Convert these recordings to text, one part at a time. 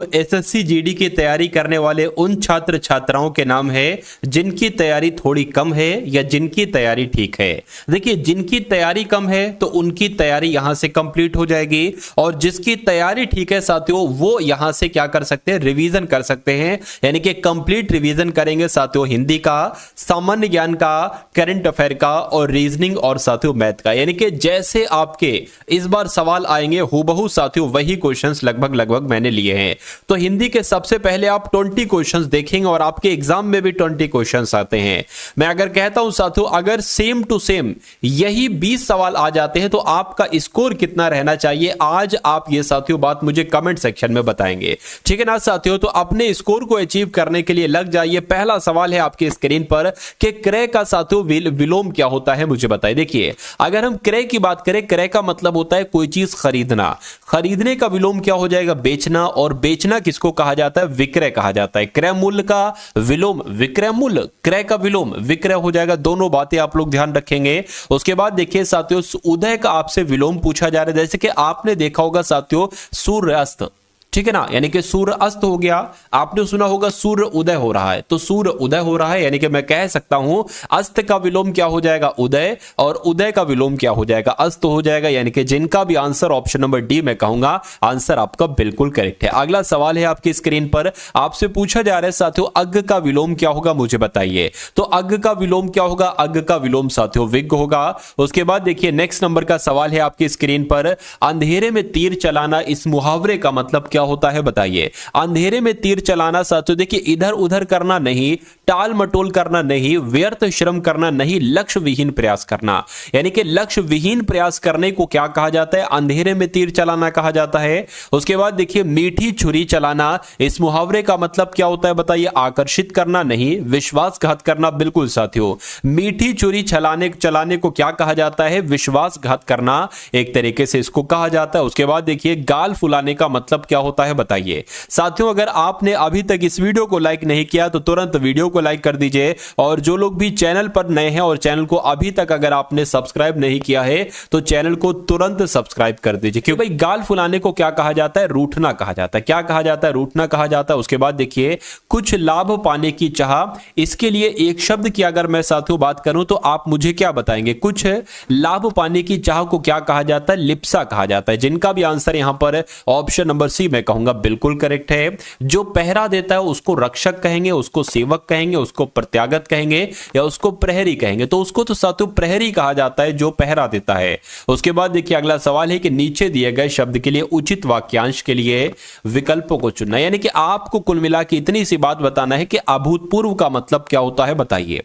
SSC GD की तैयारी करने वाले उन छात्र छात्राओं के नाम है जिनकी तैयारी थोड़ी कम है या जिनकी तैयारी ठीक है। देखिए, जिनकी तैयारी कम है तो उनकी तैयारी यहां से कंप्लीट हो जाएगी, और जिसकी तैयारी ठीक है साथियों वो यहां से क्या कर सकते हैं, रिवीजन कर सकते हैं, यानी कि कंप्लीट रिवीजन करेंगे साथियों हिंदी का, सामान्य ज्ञान का, करंट अफेयर का और रीजनिंग और साथियों मैथ का। यानी कि जैसे आपके इस बार सवाल आएंगे हूबहू साथियों वही क्वेश्चंस लगभग मैंने लिए हैं। तो हिंदी के सबसे पहले आप 20 क्वेश्चंस देखेंगे और आपके एग्जाम में भी 20 क्वेश्चंस आते हैं। मैं अगर कहता हूं साथियों अगर सेम टू सेम यही 20 सवाल आ जाते हैं तो आपका स्कोर कितना रहना चाहिए, आज आप ये साथियों बात मुझे कमेंट सेक्शन में बताएंगे, ठीक है ना साथियों। तो अपने स्कोर को अचीव करने के लिए लग जाइए। पहला सवाल है आपकी स्क्रीन पर कि क्रय का साथियों विलोम क्या होता है, मुझे बताइए। देखिए, अगर हम क्रय की बात करें, क्रय का मतलब होता है कोई चीज खरीदना, खरीदने का विलोम क्या हो जाएगा, बेचना, और बेचना किसको कहा जाता है, विक्रय कहा जाता है। क्रय मूल्य का विलोम विक्रय मूल्य, क्रय का विलोम विक्रय हो जाएगा। दोनों बातें आप लोग ध्यान रखेंगे। उसके बाद देखिए साथियों, उदय का आपसे विलोम पूछा जा रहा है, जैसे कि आपने देखा होगा साथियों सूर्यास्त, ठीक है ना, यानी कि सूर्य अस्त हो गया, आपने सुना होगा सूर्य उदय हो रहा है, तो सूर्य उदय हो रहा है, यानी कि मैं कह सकता हूं अस्त का विलोम क्या हो जाएगा, उदय, और उदय का विलोम क्या हो जाएगा, अस्त हो जाएगा। यानी कि जिनका भी आंसर ऑप्शन नंबर डी मैं कहूंगा आंसर आपका बिल्कुल करेक्ट है। अगला सवाल है आपकी स्क्रीन पर, आपसे पूछा जा रहा है साथियों अग्ग का विलोम क्या होगा, मुझे बताइए। तो अग्ग का विलोम क्या होगा, अग्ग का विलोम साथियों विग होगा। उसके बाद देखिए नेक्स्ट नंबर का सवाल है आपकी स्क्रीन पर, अंधेरे में तीर चलाना, इस मुहावरे का मतलब क्या होता है बताइए। अंधेरे में तीर चलाना साथियों, देखिए इधर उधर करना नहीं, टाल मटोल करना नहीं, व्यर्थ श्रम करना नहीं, लक्ष्य विहीन प्रयास करना। यानी कि लक्ष्य विहीन प्रयास करने को क्या कहा जाता है, अंधेरे में तीर चलाना कहा जाता है। उसके बाद देखिए मीठी छुरी चलाना, इस मुहावरे का मतलब क्या होता है बताइए, आकर्षित करना नहीं, विश्वासघात करना। बिल्कुल साथियों, मीठी छुरी चलाने को क्या कहा जाता है, विश्वासघात करना, एक तरीके से इसको कहा जाता है। उसके बाद देखिए गाल फुलाने का मतलब क्या होता है बताइए। साथियों अगर आपने अभी तक इस वीडियो को लाइक नहीं किया तो तुरंत वीडियो को लाइक कर दीजिए, और जो लोग भी चैनल पर नए हैं और चैनल को अभी तक अगर आपने सब्सक्राइब नहीं किया है तो चैनल को तुरंत सब्सक्राइब कर दीजिए, क्योंकि भाई गाल फुलाने को क्या कहा जाता है, रूठना कहा जाता है। क्या कहा जाता है, रूठना कहा जाता है। उसके बाद देखिए कुछ लाभ पाने की चाह, इसके लिए एक शब्द की अगर मैं साथियों बात करूं तो आप मुझे क्या बताएंगे, कुछ लाभ पाने की चाह को क्या कहा जाता है, लिप्सा कहा जाता है। जिनका भी आंसर यहां पर ऑप्शन नंबर सी मैं कहूंगा बिल्कुल करेक्ट है। जो पहरा देता है उसको रक्षक कहेंगे, उसको सेवक कहेंगे, उसको प्रत्यागत कहेंगे या उसको प्रहरी कहेंगे। तो उसको तो साथियों प्रहरी कहा जाता है जो पहरा देता है। उसके बाद देखिए अगला सवाल है कि नीचे दिए गए शब्द के लिए उचित वाक्यांश के लिए विकल्पों को चुनना, यानी कि आपको कुल मिला के इतनी सी बात बताना है कि अभूतपूर्व का मतलब क्या होता है बताइए।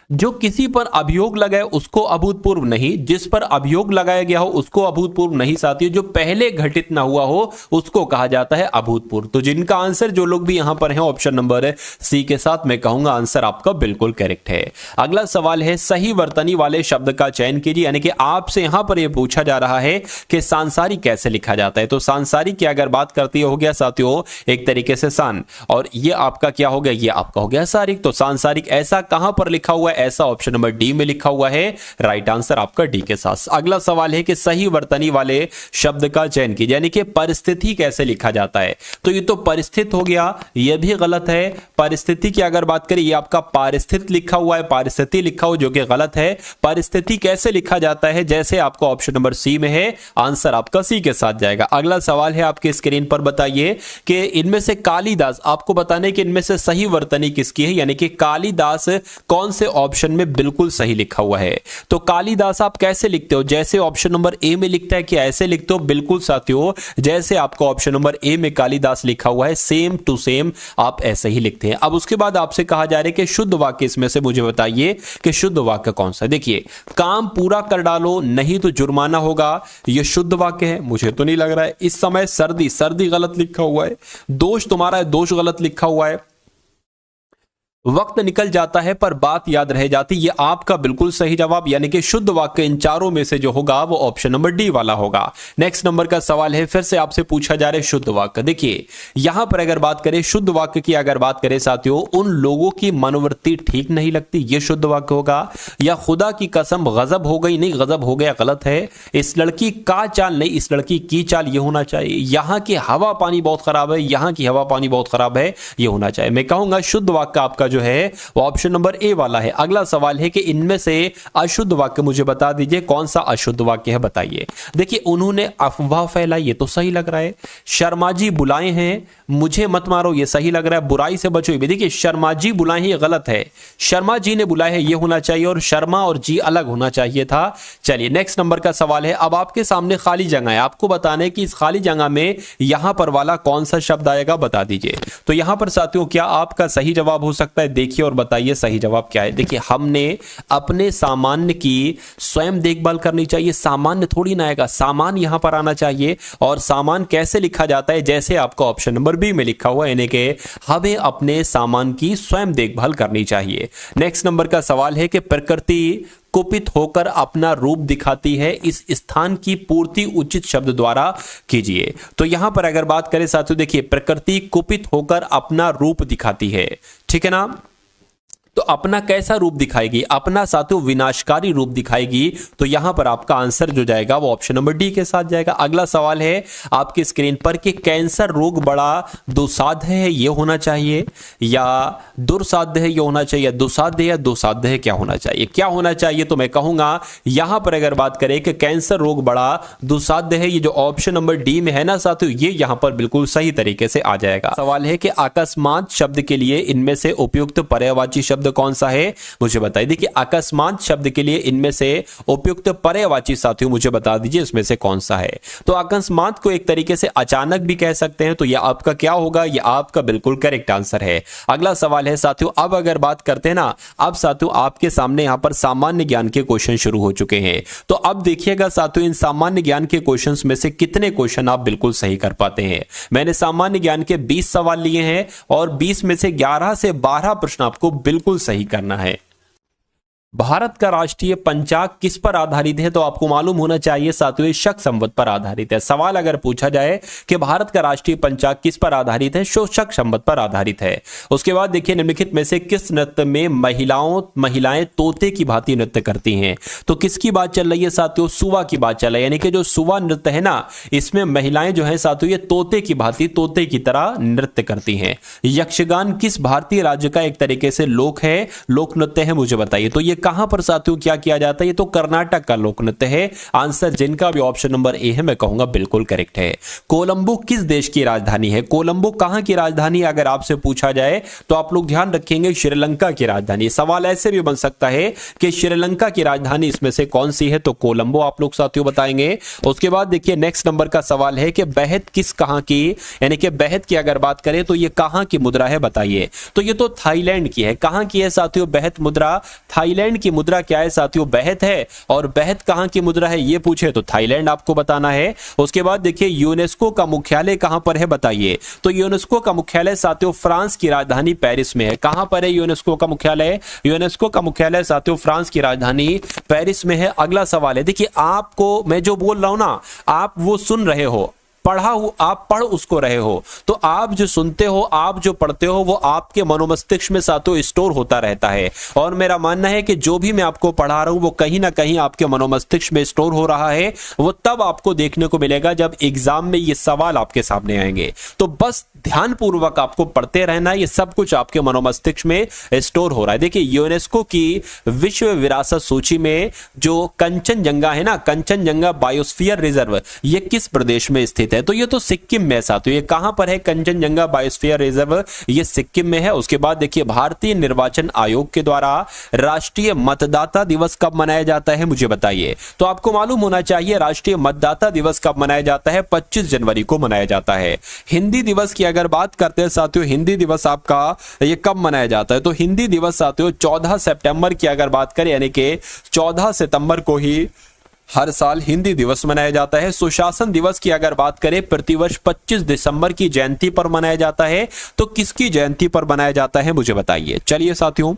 जो किसी पर अभियोग लगाए उसको अभूतपूर्व नहीं, जिस पर अभियोग लगाया गया हो उसको अभूतपूर्व नहीं साथियों, जो पहले घटित ना हुआ हो उसको कहा जाता है अभूतपूर्व। तो जिनका आंसर जो लोग भी यहां पर हैं ऑप्शन नंबर सी के साथ मैं कहूंगा आंसर आपका बिल्कुल करेक्ट है। अगला सवाल है सही वर्तनी वाले शब्द का चयन कीजिए, यानी कि आपसे यहां पर यह पूछा जा रहा है कि सांसारिक कैसे लिखा जाता है। तो सांसारिक की अगर बात करती हो गया साथियों एक तरीके से सान, और ये आपका क्या हो गया, ये आपका हो गया सारिक। तो सांसारिक ऐसा कहां पर लिखा हुआ है, ऐसा ऑप्शन नंबर डी में लिखा हुआ है, राइट आंसर आपका डी के साथ। अगला सवाल है कि सही वर्तनी वाले शब्द का चयन कीजिए, यानी कि परिस्थिति कैसे लिखा जाता है। तो ये तो परिस्थिति हो गया, यह भी गलत है। परिस्थिति की अगर बात करें, ये आपका पारिस्थिति लिखा हुआ है, पारिस्थिति लिखा हुआ जो कि गलत है। परिस्थिति कैसे लिखा जाता है, जैसे आपका ऑप्शन नंबर सी में है, आंसर आपका सी के साथ जाएगा। अगला सवाल है आपके स्क्रीन पर, बताइए कि इनमें से कालिदास, आपको बताने कि इनमें से सही वर्तनी किसकी है, यानी कि कालिदास कौन से ऑप्शन में बिल्कुल सही लिखा हुआ है। तो कालिदास आप कैसे लिखते हो, जैसे ऑप्शन नंबर ए में लिखता है कि ऐसे लिखते हो, बिल्कुल साथियों जैसे आपको ऑप्शन नंबर ए में कालिदास लिखा हुआ है सेम टू सेम आप ऐसे ही लिखते हैं। अब उसके बाद आपसे कहा जा रहा है कि शुद्ध वाक्य इसमें से मुझे बताइए कि शुद्ध वाक्य कौन सा है। देखिए काम पूरा कर डालो नहीं तो जुर्माना होगा, यह शुद्ध वाक्य है, मुझे तो नहीं लग रहा है। इस समय सर्दी गलत लिखा हुआ है, दोष तुम्हारा है, दोष गलत लिखा हुआ है। वक्त निकल जाता है पर बात याद रह जाती, ये आपका बिल्कुल सही जवाब, यानी कि शुद्ध वाक्य इन चारों में से जो होगा वो ऑप्शन नंबर डी वाला होगा। नेक्स्ट नंबर का सवाल है, फिर से आपसे पूछा जा रहा है शुद्ध वाक्य। देखिए यहां पर अगर बात करें शुद्ध वाक्य की, अगर बात करें साथियों, उन लोगों की मनोवृत्ति ठीक नहीं लगती, ये शुद्ध वाक्य होगा। या खुदा की कसम गजब हो गई, नहीं गजब हो गया गलत है। इस लड़की का चाल, नहीं इस लड़की की चाल, ये होना चाहिए। यहां की हवा पानी बहुत खराब है, यहां की हवा पानी बहुत खराब है, ये होना चाहिए। मैं कहूंगा शुद्ध वाक्य आपका जो है वो ऑप्शन नंबर ए वाला है। अगला सवाल है कि इनमें से अशुद्ध वाक्य मुझे बता दीजिए, कौन सा अशुद्ध वाक्य है बताइए। देखिए उन्होंने अफवाह फैलाई, ये तो सही लग रहा है। शर्मा जी बुलाए हैं, मुझे मत मारो, ये सही लग रहा है। बुराई से बचो, ये देखिए शर्मा जी बुलाए हैं, ये गलत है। शर्मा जी ने बुलाए हैं, ये होना चाहिए, और शर्मा और जी अलग होना चाहिए था। चलिए नेक्स्ट नंबर का सवाल है, अब आपके सामने खाली जगह है, आपको बताना है कि इस खाली जगह में यहां पर वाला कौन सा शब्द आएगा, बता दीजिए। तो यहां पर साथियों क्या आपका सही जवाब हो सकता है, देखिए और बताइए सही जवाब क्या है। देखिए हमने अपने सामान्य की स्वयं देखभाल करनी चाहिए, सामान्य थोड़ी ना आएगा, सामान यहां पर आना चाहिए। और सामान कैसे लिखा जाता है, जैसे आपका ऑप्शन नंबर बी में लिखा हुआ है, यानी कि हमें अपने सामान की स्वयं देखभाल करनी चाहिए। नेक्स्ट नंबर का सवाल है कि प्रकृति कुपित होकर अपना रूप दिखाती है, इस स्थान की पूर्ति उचित शब्द द्वारा कीजिए। तो यहां पर अगर बात करें साथियों, देखिए प्रकृति कुपित होकर अपना रूप दिखाती है, ठीक है ना। तो अपना कैसा रूप दिखाएगी, अपना साथियों विनाशकारी रूप दिखाएगी। तो यहां पर आपका आंसर जो जाएगा वो ऑप्शन नंबर डी के साथ जाएगा। अगला सवाल है आपकी स्क्रीन पर कि कैंसर रोग बड़ा दुसाध्य है, ये होना चाहिए, या दुर्साध्य है, ये होना चाहिए, दुसाध्य या दुसाध्य है, क्या होना चाहिए, क्या होना चाहिए। तो मैं कहूंगा यहां पर अगर बात करें कि कैंसर रोग बड़ा दुसाध्य है, ये जो ऑप्शन नंबर डी में है ना साथियों, ये यहां पर बिल्कुल सही तरीके से आ जाएगा। सवाल है कि अकस्मात शब्द के लिए इनमें से उपयुक्त पर्यायवाची शब्द कौन सा है, मुझे बताइए। देखिए अकस्मात शब्द के लिए इनमें से उपयुक्त पर्यायवाची साथियों मुझे बता दीजिए इसमें से कौन सा है। तो अकस्मात को एक तरीके से अचानक भी कह सकते हैं, तो यह आपका क्या होगा, यह आपका बिल्कुल करेक्ट आंसर है। अगला सवाल है साथियों, अब अगर बात करते हैं ना, अब साथियों आपके सामने यहां पर सामान्य ज्ञान के क्वेश्चन शुरू हो चुके हैं। तो अब देखिएगा साथियों इन सामान्य ज्ञान के क्वेश्चंस में से कितने क्वेश्चन आप बिल्कुल सही कर पाते हैं। मैंने सामान्य ज्ञान के 20 सवाल लिए हैं और 20 में से 11 से 12 प्रश्न आपको बिल्कुल सही करना है। भारत का राष्ट्रीय पंचांग किस पर आधारित है, तो आपको मालूम होना चाहिए साथियों शक संवत पर आधारित है। सवाल अगर पूछा जाए कि भारत का राष्ट्रीय पंचांग किस पर आधारित है, तो शक संवत पर आधारित है। उसके बाद देखिए निम्नलिखित में से किस नृत्य में महिलाएं तोते की भांति नृत्य करती हैं। तो किसकी बात चल रही है साथियों, सुवा की बात चल रही है, यानी कि जो सुवा नृत्य है ना, इसमें महिलाएं जो है साथियों ये तोते की भांति, तोते की तरह नृत्य करती हैं। यक्षगान किस भारतीय राज्य का एक तरीके से लोक नृत्य है, मुझे बताइए। तो ये कहां पर साथियों क्या किया जाता है, ये तो कर्नाटक का लोक नृत्य है। आंसर जिनका भी ऑप्शन नंबर ए है मैं कहूंगा बिल्कुल करेक्ट है। कोलंबो किस देश की राजधानी है, कोलंबो कहां की राजधानी अगर आपसे पूछा जाए तो आप लोग ध्यान रखेंगे श्रीलंका की राजधानी। सवाल ऐसे भी बन सकता है कि श्रीलंका की राजधानी इसमें से कौन सी है, तो कोलंबो आप लोग साथियों बताएंगे। उसके बाद देखिए नेक्स्ट नंबर का सवाल है कि बेहद किस कहां की, यानी कि बेहद की अगर बात करें तो ये कहां की मुद्रा है बताइए। तो ये तो थाईलैंड की है। कहां की है साथियों बेहद मुद्रा, थाईलैंड की मुद्रा क्या है साथियों, बेहद है। और बेहद कहां की मुद्रा है ये पूछे तो थाईलैंड आपको बताना है। उसके बाद देखिए यूनेस्को का मुख्यालय कहां पर है बताइए। तो यूनेस्को का मुख्यालय साथियों फ्रांस की राजधानी पेरिस में है। कहां पर है यूनेस्को का मुख्यालय, यूनेस्को का मुख्यालय साथियों फ्रांस की राजधानी पेरिस में है। अगला सवाल है, देखिए आपको मैं जो बोल रहा हूं ना, आप वो सुन रहे हो, पढ़ा हो, आप पढ़ उसको रहे हो, तो आप जो सुनते हो, आप जो पढ़ते हो, वो आपके मनोमस्तिष्क में साथियों स्टोर होता रहता है। और मेरा मानना है कि जो भी मैं आपको पढ़ा रहा हूं वो कहीं ना कहीं आपके मनोमस्तिष्क में स्टोर हो रहा है। वो तब आपको देखने को मिलेगा जब एग्जाम में ये सवाल आपके सामने आएंगे। तो बस ध्यानपूर्वक आपको पढ़ते रहना, ये सब कुछ आपके मनोमस्तिष्क में स्टोर हो रहा है। देखिए यूनेस्को की विश्व विरासत सूची में जो कंचनजंगा है ना, कंचनजंगा बायोस्फीयर रिजर्व, ये किस प्रदेश में स्थित है, तो ये तो सिक्किम में साथियों। ये कहां पर है कंचनजंगा बायोस्फीयर रिजर्व, ये सिक्किम में है। उसके बाद देखिए भारतीय निर्वाचन आयोग के द्वारा राष्ट्रीय मतदाता दिवस कब मनाया जाता है, मुझे बताइए। तो आपको मालूम होना चाहिए राष्ट्रीय मतदाता दिवस कब मनाया जाता है, 25 जनवरी को मनाया जाता है। हिंदी दिवस की अगर बात करते हैं साथियों, हिंदी दिवस आपका ये कब मनाया जाता है, तो हिंदी दिवस साथियों 14 सितंबर की अगर बात करें, यानी कि 14 सितंबर को ही हर साल हिंदी दिवस मनाया जाता है। सुशासन दिवस की अगर बात करें प्रतिवर्ष 25 दिसंबर की जयंती पर मनाया जाता है। तो किसकी जयंती पर मनाया जाता है मुझे बताइए। चलिए साथियों,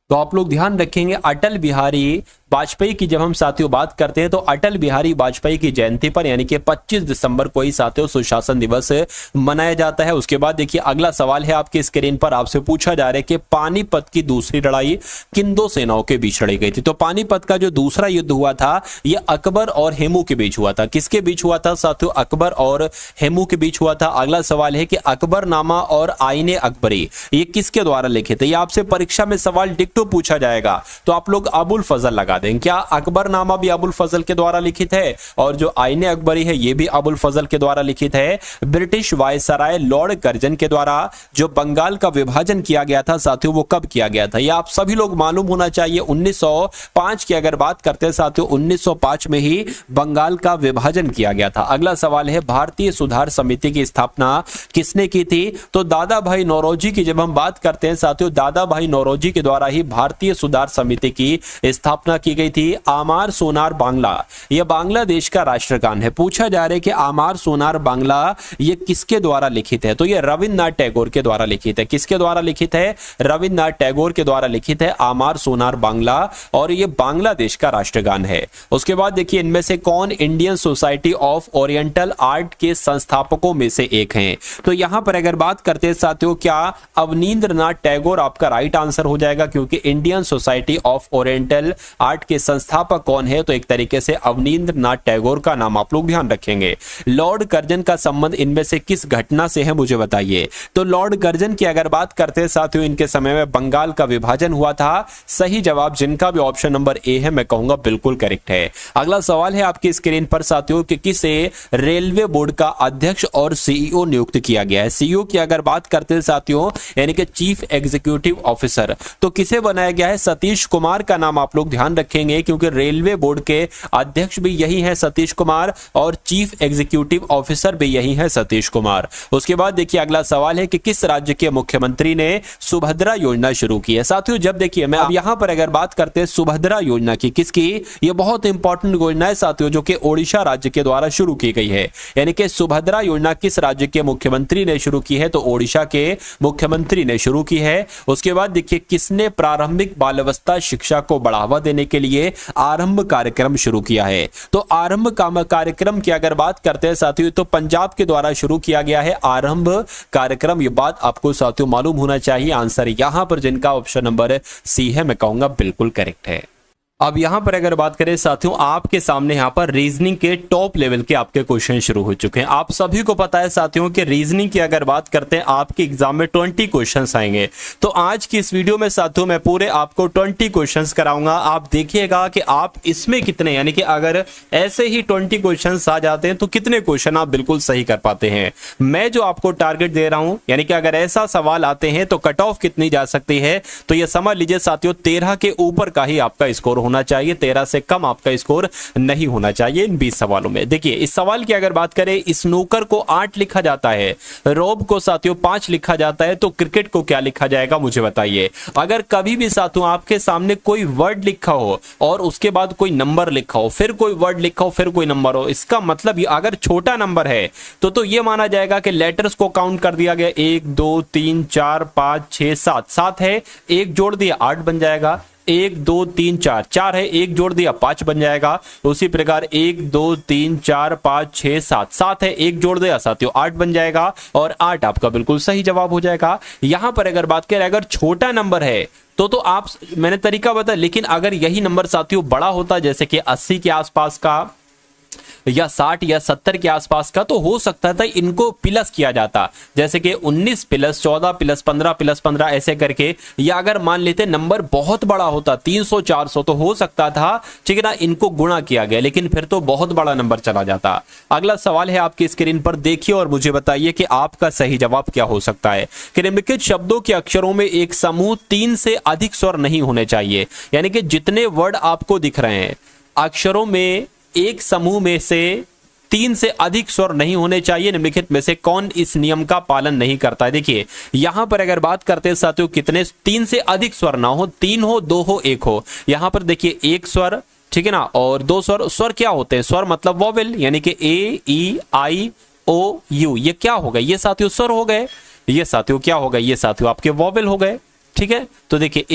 तो आप लोग ध्यान रखेंगे अटल बिहारी वाजपेयी की जब हम साथियों बात करते हैं तो अटल बिहारी वाजपेयी की जयंती पर यानी कि 25 दिसंबर को ही साथियों सुशासन दिवस मनाया जाता है। उसके बाद देखिए अगला सवाल है आपकी स्क्रीन पर, आपसे पूछा जा रहा है कि पानीपत की दूसरी लड़ाई किन दो सेनाओं के बीच लड़ी गई थी। तो पानीपत का जो दूसरा युद्ध हुआ था यह अकबर और हेमू के बीच हुआ था। किसके बीच हुआ था साथियों? अकबर और हेमू के बीच हुआ था। अगला सवाल है कि अकबरनामा और आईने अकबरी ये किसके द्वारा लिखित है? ये आपसे परीक्षा में सवाल डिक्टो पूछा जाएगा तो आप लोग अबुल फजल लगा दें। क्या अकबरनामा भी अबुल फजल के द्वारा लिखित है और जो आईने अकबरी है ये भी अबुल फजल के द्वारा लिखित है? ब्रिटिश वायसराय लॉर्ड कर्जन के द्वारा जो बंगाल का विभाजन किया गया था साथियों वो कब किया गया था? ये आप सभी लोग मालूम होना चाहिए। 1905 की अगर बात करते हैं साथियों 1905 में ही बंगाल का विभाजन किया गया था। अगला सवाल है भारतीय सुधार समिति की स्थापना किसने की थी? तो दादा भाई नौरोजी की जब हम बात करते हैं साथियों दादा भाई नौरोजी के द्वारा ही भारतीय सुधार समिति की स्थापना की गई थी। आमार सोनार बांग्ला यह बांग्लादेश का राष्ट्रगान है। पूछा जा रहा है कि आमार सोनार बांग्ला यह किसके द्वारा लिखित है? तो यह रविन्द्रनाथ टैगोर के द्वारा लिखित है। किसके द्वारा लिखित है? रविन्द्रनाथ टैगोर के द्वारा लिखित है आमार सोनार बांग्ला और यह बांग्लादेश का राष्ट्रगान है। उसके बाद देखिए इनमें से कौन Indian society of oriental art के संस्थापकों में से एक हैं? तो यहां पर अगर बात करते हैं साथियों क्या अवनींद्रनाथ टैगोर आपका राइट आंसर हो जाएगा क्योंकि Indian society of oriental art के संस्थापक कौन है? तो एक तरीके से अवनींद्रनाथ टैगोर का नाम आप लोग ध्यान रखेंगे। लॉर्ड कर्जन का संबंध इनमें से किस घटना से है मुझे बताइए। तो लॉर्ड कर्जन की अगर बात करते हैं साथियों इनके समय में बंगाल का विभाजन हुआ था। सही जवाब जिनका भी ऑप्शन नंबर ए है मैं कहूंगा बिल्कुल करेक्ट है। अगला सवाल है आपकी स्क्रीन पर साथियों कि किसे रेलवे बोर्ड का अध्यक्ष और सीईओ नियुक्त किया गया है? सीईओ की अगर बात करते हैं साथियों यानी कि चीफ एग्जीक्यूटिव ऑफिसर तो किसे बनाया गया है? सतीश कुमार का नाम आप लोग ध्यान रखेंगे क्योंकि रेलवे बोर्ड के अध्यक्ष भी यही है सतीश कुमार और चीफ एग्जीक्यूटिव ऑफिसर भी यही है सतीश कुमार। उसके बाद देखिए अगला सवाल है कि किस राज्य के मुख्यमंत्री ने सुभद्रा योजना शुरू की है? साथियों जब देखिए मैं अब यहां पर अगर बात करते हैं सुभद्रा योजना की किसकी, ये बहुत इंपॉर्टेंट योजना है साथियों जो कि ओडिशा राज्य के द्वारा शुरू की गई है। यानी कि सुभद्रा योजना किस राज्य के मुख्यमंत्री ने शुरू की है? तो ओडिशा के मुख्यमंत्री ने शुरू की है। उसके बाद देखिए किसने प्रारंभिक बाल अवस्था शिक्षा को बढ़ावा देने के लिए आरंभ कार्यक्रम शुरू किया है? तो आरंभ कार्यक्रम की अगर बात करते हैं साथियों तो पंजाब के द्वारा शुरू किया गया है आरंभ कार्यक्रम। ये बात आपको साथियों मालूम होना चाहिए। आंसर यहां पर जिनका ऑप्शन नंबर सी है मैं कहूंगा बिल्कुल करेक्ट है। अब यहां पर अगर बात करें साथियों आपके सामने यहां पर रीजनिंग के टॉप लेवल के आपके क्वेश्चन शुरू हो चुके हैं। आप सभी को पता है साथियों कि रीजनिंग की अगर बात करते हैं आपके एग्जाम में 20 क्वेश्चंस आएंगे। तो आज की इस वीडियो में साथियों मैं पूरे आपको 20 क्वेश्चंस कराऊंगा। आप देखिएगा कि आप इसमें कितने यानी कि अगर ऐसे ही 20 क्वेश्चंस आ जाते हैं तो कितने क्वेश्चन आप बिल्कुल सही कर पाते हैं। मैं जो आपको टारगेट दे रहा हूं यानी कि अगर ऐसा सवाल आते हैं तो कट ऑफ कितनी जा सकती है? तो यह समझ लीजिए साथियों 13 के ऊपर का ही आपका स्कोर होना चाहिए। 13 से कम आपका स्कोर नहीं होना चाहिए इन 20 सवालों में। देखिए इस सवाल की अगर बात करें स्नूकर को 8 लिखा जाता है, रोब को साथियों 5 लिखा जाता है तो क्रिकेट को क्या लिखा जाएगा मुझे बताइए। अगर कभी भी साथियों आपके सामने कोई वर्ड लिखा हो और उसके बाद कोई नंबर लिखा हो फिर कोई वर्ड लिखा हो फिर कोई नंबर हो, इसका मतलब अगर छोटा नंबर है तो ये माना जाएगा कि लेटर्स को काउंट कर दिया गया 1 2 3 4 5 6 7 7 है, एक जोड़ दिया 8 बन जाएगा। 1 2 3 4 4 है, एक जोड़ दिया 5 बन जाएगा। उसी प्रकार 1 2 3 4 5 6 7 7 है, एक जोड़ दिया साथियों 8 बन जाएगा और 8 आपका बिल्कुल सही जवाब हो जाएगा। यहां पर अगर बात करें अगर छोटा नंबर है तो आप मैंने तरीका बताया, लेकिन अगर यही नंबर साथियों बड़ा होता जैसे कि 80 के आसपास का या 60 या 70 के आसपास का तो हो सकता था इनको प्लस किया जाता जैसे कि 19 प्लस 14 प्लस 15 प्लस 15 ऐसे करके, या अगर मान लेते नंबर बहुत बड़ा होता 300 400 तो हो सकता था ठीक है ना इनको गुणा किया गया, लेकिन फिर तो बहुत बड़ा नंबर चला जाता। अगला सवाल है आपकी स्क्रीन पर देखिए और मुझे बताइए कि आपका सही जवाब क्या हो सकता है। कि निम्नलिखित शब्दों के अक्षरों में एक समूह 3 से अधिक स्वर नहीं होने चाहिए। यानी कि जितने वर्ड आपको दिख रहे हैं अक्षरों में एक समूह में से 3 से अधिक स्वर नहीं होने चाहिए। निम्नलिखित में से कौन इस नियम का पालन नहीं करता है? देखिए यहां पर अगर बात करते हैं साथियों कितने 3 से अधिक स्वर ना हो, 3 हो 2 हो 1 हो। यहां पर देखिए 1 स्वर ठीक है ना। और दो स्वर, स्वर क्या होते हैं? स्वर मतलब वॉवेल, यानी कि ए ई आई ओ यू, ये क्या हो गए? ये साथियों स्वर हो गए। ये साथियों क्या हो गए? ये साथियों आपके वॉवेल हो गए। ठीक है, तो देखिए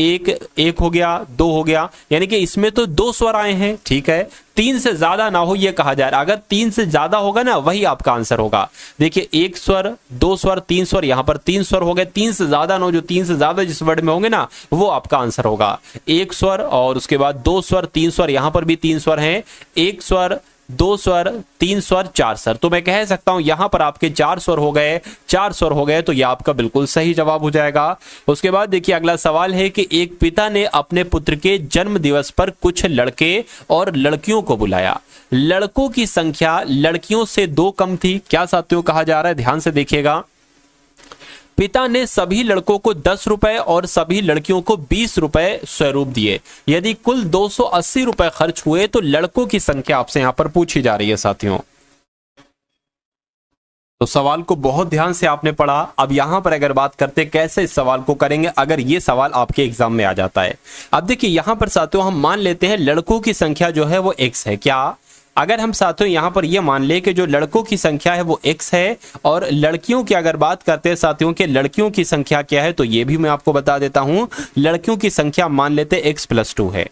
एक हो गया, दो हो गया, यानी कि इसमें तो दो स्वर आए हैं। ठीक है, तीन से ज्यादा ना हो ये कहा जा रहा है। अगर तीन से ज्यादा होगा ना, वही आपका आंसर होगा। देखिए एक स्वर, दो स्वर, तीन स्वर, यहां पर तीन स्वर हो गए। तीन से ज्यादा ना हो, जो तीन से ज्यादा जिस वर्ड में होंगे ना, वो आपका आंसर होगा। एक स्वर और उसके बाद दो स्वर, तीन स्वर, यहां पर भी तीन स्वर हैं। एक स्वर, दो स्वर, तीन स्वर, चार स्वर, तो मैं कह सकता हूं यहां पर आपके चार स्वर हो गए। चार स्वर हो गए तो यह आपका बिल्कुल सही जवाब हो जाएगा। उसके बाद देखिए अगला सवाल है कि एक पिता ने अपने पुत्र के जन्म दिवस पर कुछ लड़के और लड़कियों को बुलाया। लड़कों की संख्या लड़कियों से दो कम थी। क्या साथियों कहा जा रहा है? ध्यान से देखिएगा। पिता ने सभी लड़कों को 10 रुपए और सभी लड़कियों को 20 रुपए स्वरूप दिए। यदि कुल 280 रुपए खर्च हुए तो लड़कों की संख्या आपसे यहां पर पूछी जा रही है साथियों। तो सवाल को बहुत ध्यान से आपने पढ़ा। अब यहां पर अगर बात करते कैसे इस सवाल को करेंगे, अगर ये सवाल आपके एग्जाम में आ जाता है। अब देखिए यहां पर साथियों हम मान लेते हैं लड़कों की संख्या जो है वो x है। क्या? अगर हम साथियों यहां पर यह मान ले कि जो लड़कों की संख्या है वो x है, और लड़कियों की अगर बात करते हैं साथियों के लड़कियों की संख्या क्या है, तो ये भी मैं आपको बता देता हूं। लड़कियों की संख्या मान लेते x+2 है।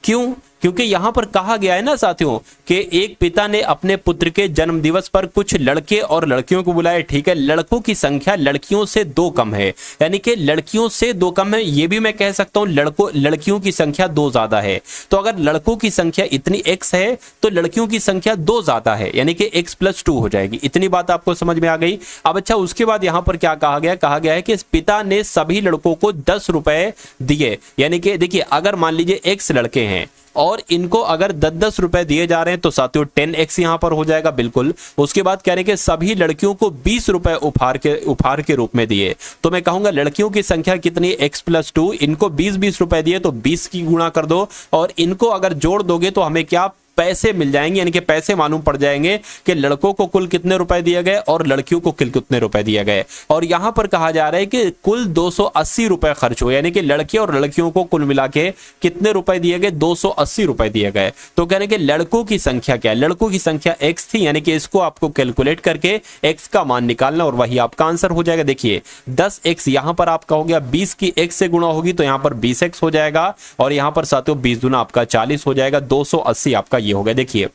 क्यों? क्योंकि यहां पर कहा गया है ना साथियों कि एक पिता ने अपने पुत्र के जन्म दिवस पर कुछ लड़के और लड़कियों को बुलाए। ठीक है, लड़कों की संख्या लड़कियों से दो कम है, यानी कि लड़कियों से दो कम है। यह भी मैं कह सकता हूं लड़कियों की संख्या दो ज्यादा है। तो अगर लड़कों की संख्या इतनी x है तो लड़कियों की संख्या दो ज्यादा है, यानी कि x+2 हो जाएगी। इतनी बात आपको समझ में आ गई। अब अच्छा, उसके बाद यहां पर क्या कहा गया? कहा गया है कि पिता ने सभी लड़कों को 10 रुपए दिए। यानी कि देखिए अगर मान लीजिए x लड़के हैं और इनको अगर 10-10 रुपए दिए जा रहे हैं तो साथियों 10x यहां पर हो जाएगा बिल्कुल। उसके बाद कह रहे हैं कि सभी लड़कियों को 20 रुपए उपहार के रूप में दिए। तो मैं कहूंगा लड़कियों की संख्या कितनी? x+2, इनको 20-20 रुपए दिए तो 20 की गुणा कर दो, और इनको अगर जोड़ दोगे तो हमें क्या पैसे मिल जाएंगे, यानी कि पैसे मालूम पड़ जाएंगे कि लड़कों को कुल कितने रुपए दिए गए और लड़कियों को कुल कितने रुपए दिए गए। और यहां पर कहा जा रहा है कि कुल 280 रुपए खर्च हुए, यानी कि लड़के और लड़कियों को कुल मिला के कितने रुपए दिए गए? 280 रुपए दिए गए। तो कह रहे हैं कि लड़कों की संख्या क्या है? लड़कों की संख्या x थी, यानी कि इसको आपको कैलकुलेट करके x का मान निकालना और वही आपका आंसर हो जाएगा। देखिए 10x यहां पर आपका हो गया, 20 की x से गुणा होगी तो यहां पर 20x हो जाएगा, और यहां पर साथियों 20 दूना आपका 40 हो जाएगा। 280 आपका ये हो गया। देखिए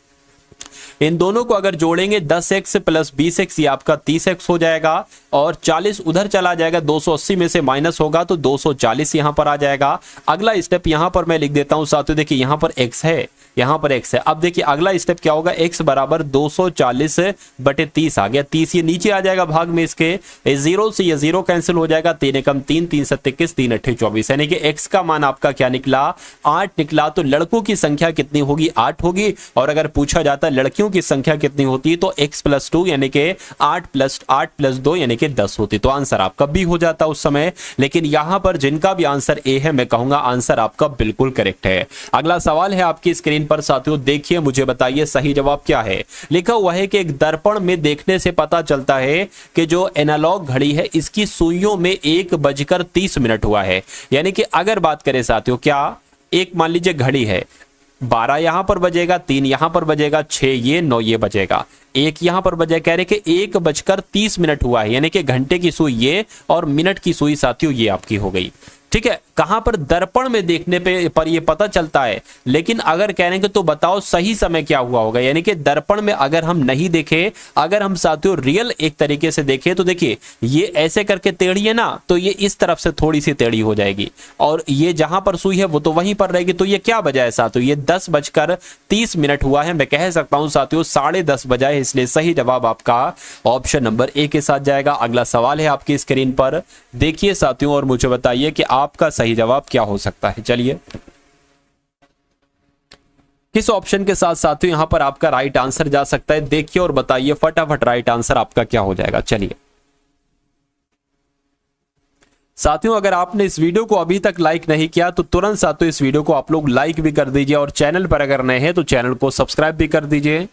इन दोनों को अगर जोड़ेंगे 10x प्लस 20x ये आपका 30x हो जाएगा, और 40 उधर चला जाएगा, 280 में से माइनस होगा तो 240 यहां पर आ जाएगा। अगला स्टेप यहां पर मैं लिख देता हूं साथियों। देखिए यहां पर x है, यहां पर x है। अब देखिए अगला स्टेप क्या होगा? x बराबर 240/30 आ गया। 30 ये नीचे आ जाएगा भाग में इसके, जीरो से ये जीरो कैंसिल हो जाएगा। 3 एकम 3, 3 7 21, 3 8 24, यानी कि x का मान आपका क्या निकला? 8 निकला। तो लड़कों की संख्या कितनी होगी? 8 होगी। और अगर पूछा जाता है लड़कियों की संख्या कितनी होती है तो x+2 यानी कि 8 + 2 यानी कि 10 होती। तो आंसर आपका बी हो जाता उस समय। लेकिन यहां पर जिनका भी आंसर ए है, मैं कहूंगा आंसर आपका बिल्कुल करेक्ट है। अगला सवाल है आपकी स्क्रीन पर साथियों, देखिए मुझे बताइए सही जवाब क्या है। लिखा हुआ है कि एक दर्पण में देखने से पता चलता है कि जो एनालॉग घड़ी है इसकी सुइयों में 1:30 हुआ है। यानी कि अगर बात करें साथियों, क्या एक मान लीजिए घड़ी है, 12 यहां पर बजेगा, 3 यहां पर बजेगा, 6 ये, 9 ये बजेगा, 1 यहां पर बजेगा। कह रहे कि 1:30 हुआ है, यानी कि घंटे की सुई ये और मिनट की सुई साथियों ये आपकी हो गई। ठीक है, कहां पर? दर्पण में देखने पर ये पता चलता है। लेकिन अगर कह रहे हैं तो बताओ सही समय क्या हुआ होगा? यानी कि दर्पण में अगर हम नहीं देखे, अगर हम साथियों रियल एक तरीके से देखें तो देखिए ये ऐसे करके टेढ़ी है ना, तो ये इस तरफ से थोड़ी सी टेढ़ी हो जाएगी, और ये जहां पर सुई है वो तो वहीं पर रहेगी। तो ये क्या बजा है साथियों? ये 10:30 हुआ है। मैं कह सकता हूं साथियों 10:30 बजा है, इसलिए सही जवाब आपका ऑप्शन नंबर ए के साथ जाएगा। अगला सवाल है आपकी स्क्रीन पर, देखिए साथियों और मुझे बताइए कि आपका सही जवाब क्या हो सकता है। चलिए किस ऑप्शन के साथ साथियों यहां पर आपका राइट आंसर जा सकता है, देखिए और बताइए फटाफट राइट आंसर आपका क्या हो जाएगा। चलिए साथियों, अगर आपने इस वीडियो को अभी तक लाइक नहीं किया तो तुरंत साथियों इस वीडियो को आप लोग लाइक भी कर दीजिए, और चैनल पर अगर नए हैं तो चैनल को सब्सक्राइब भी कर दीजिए।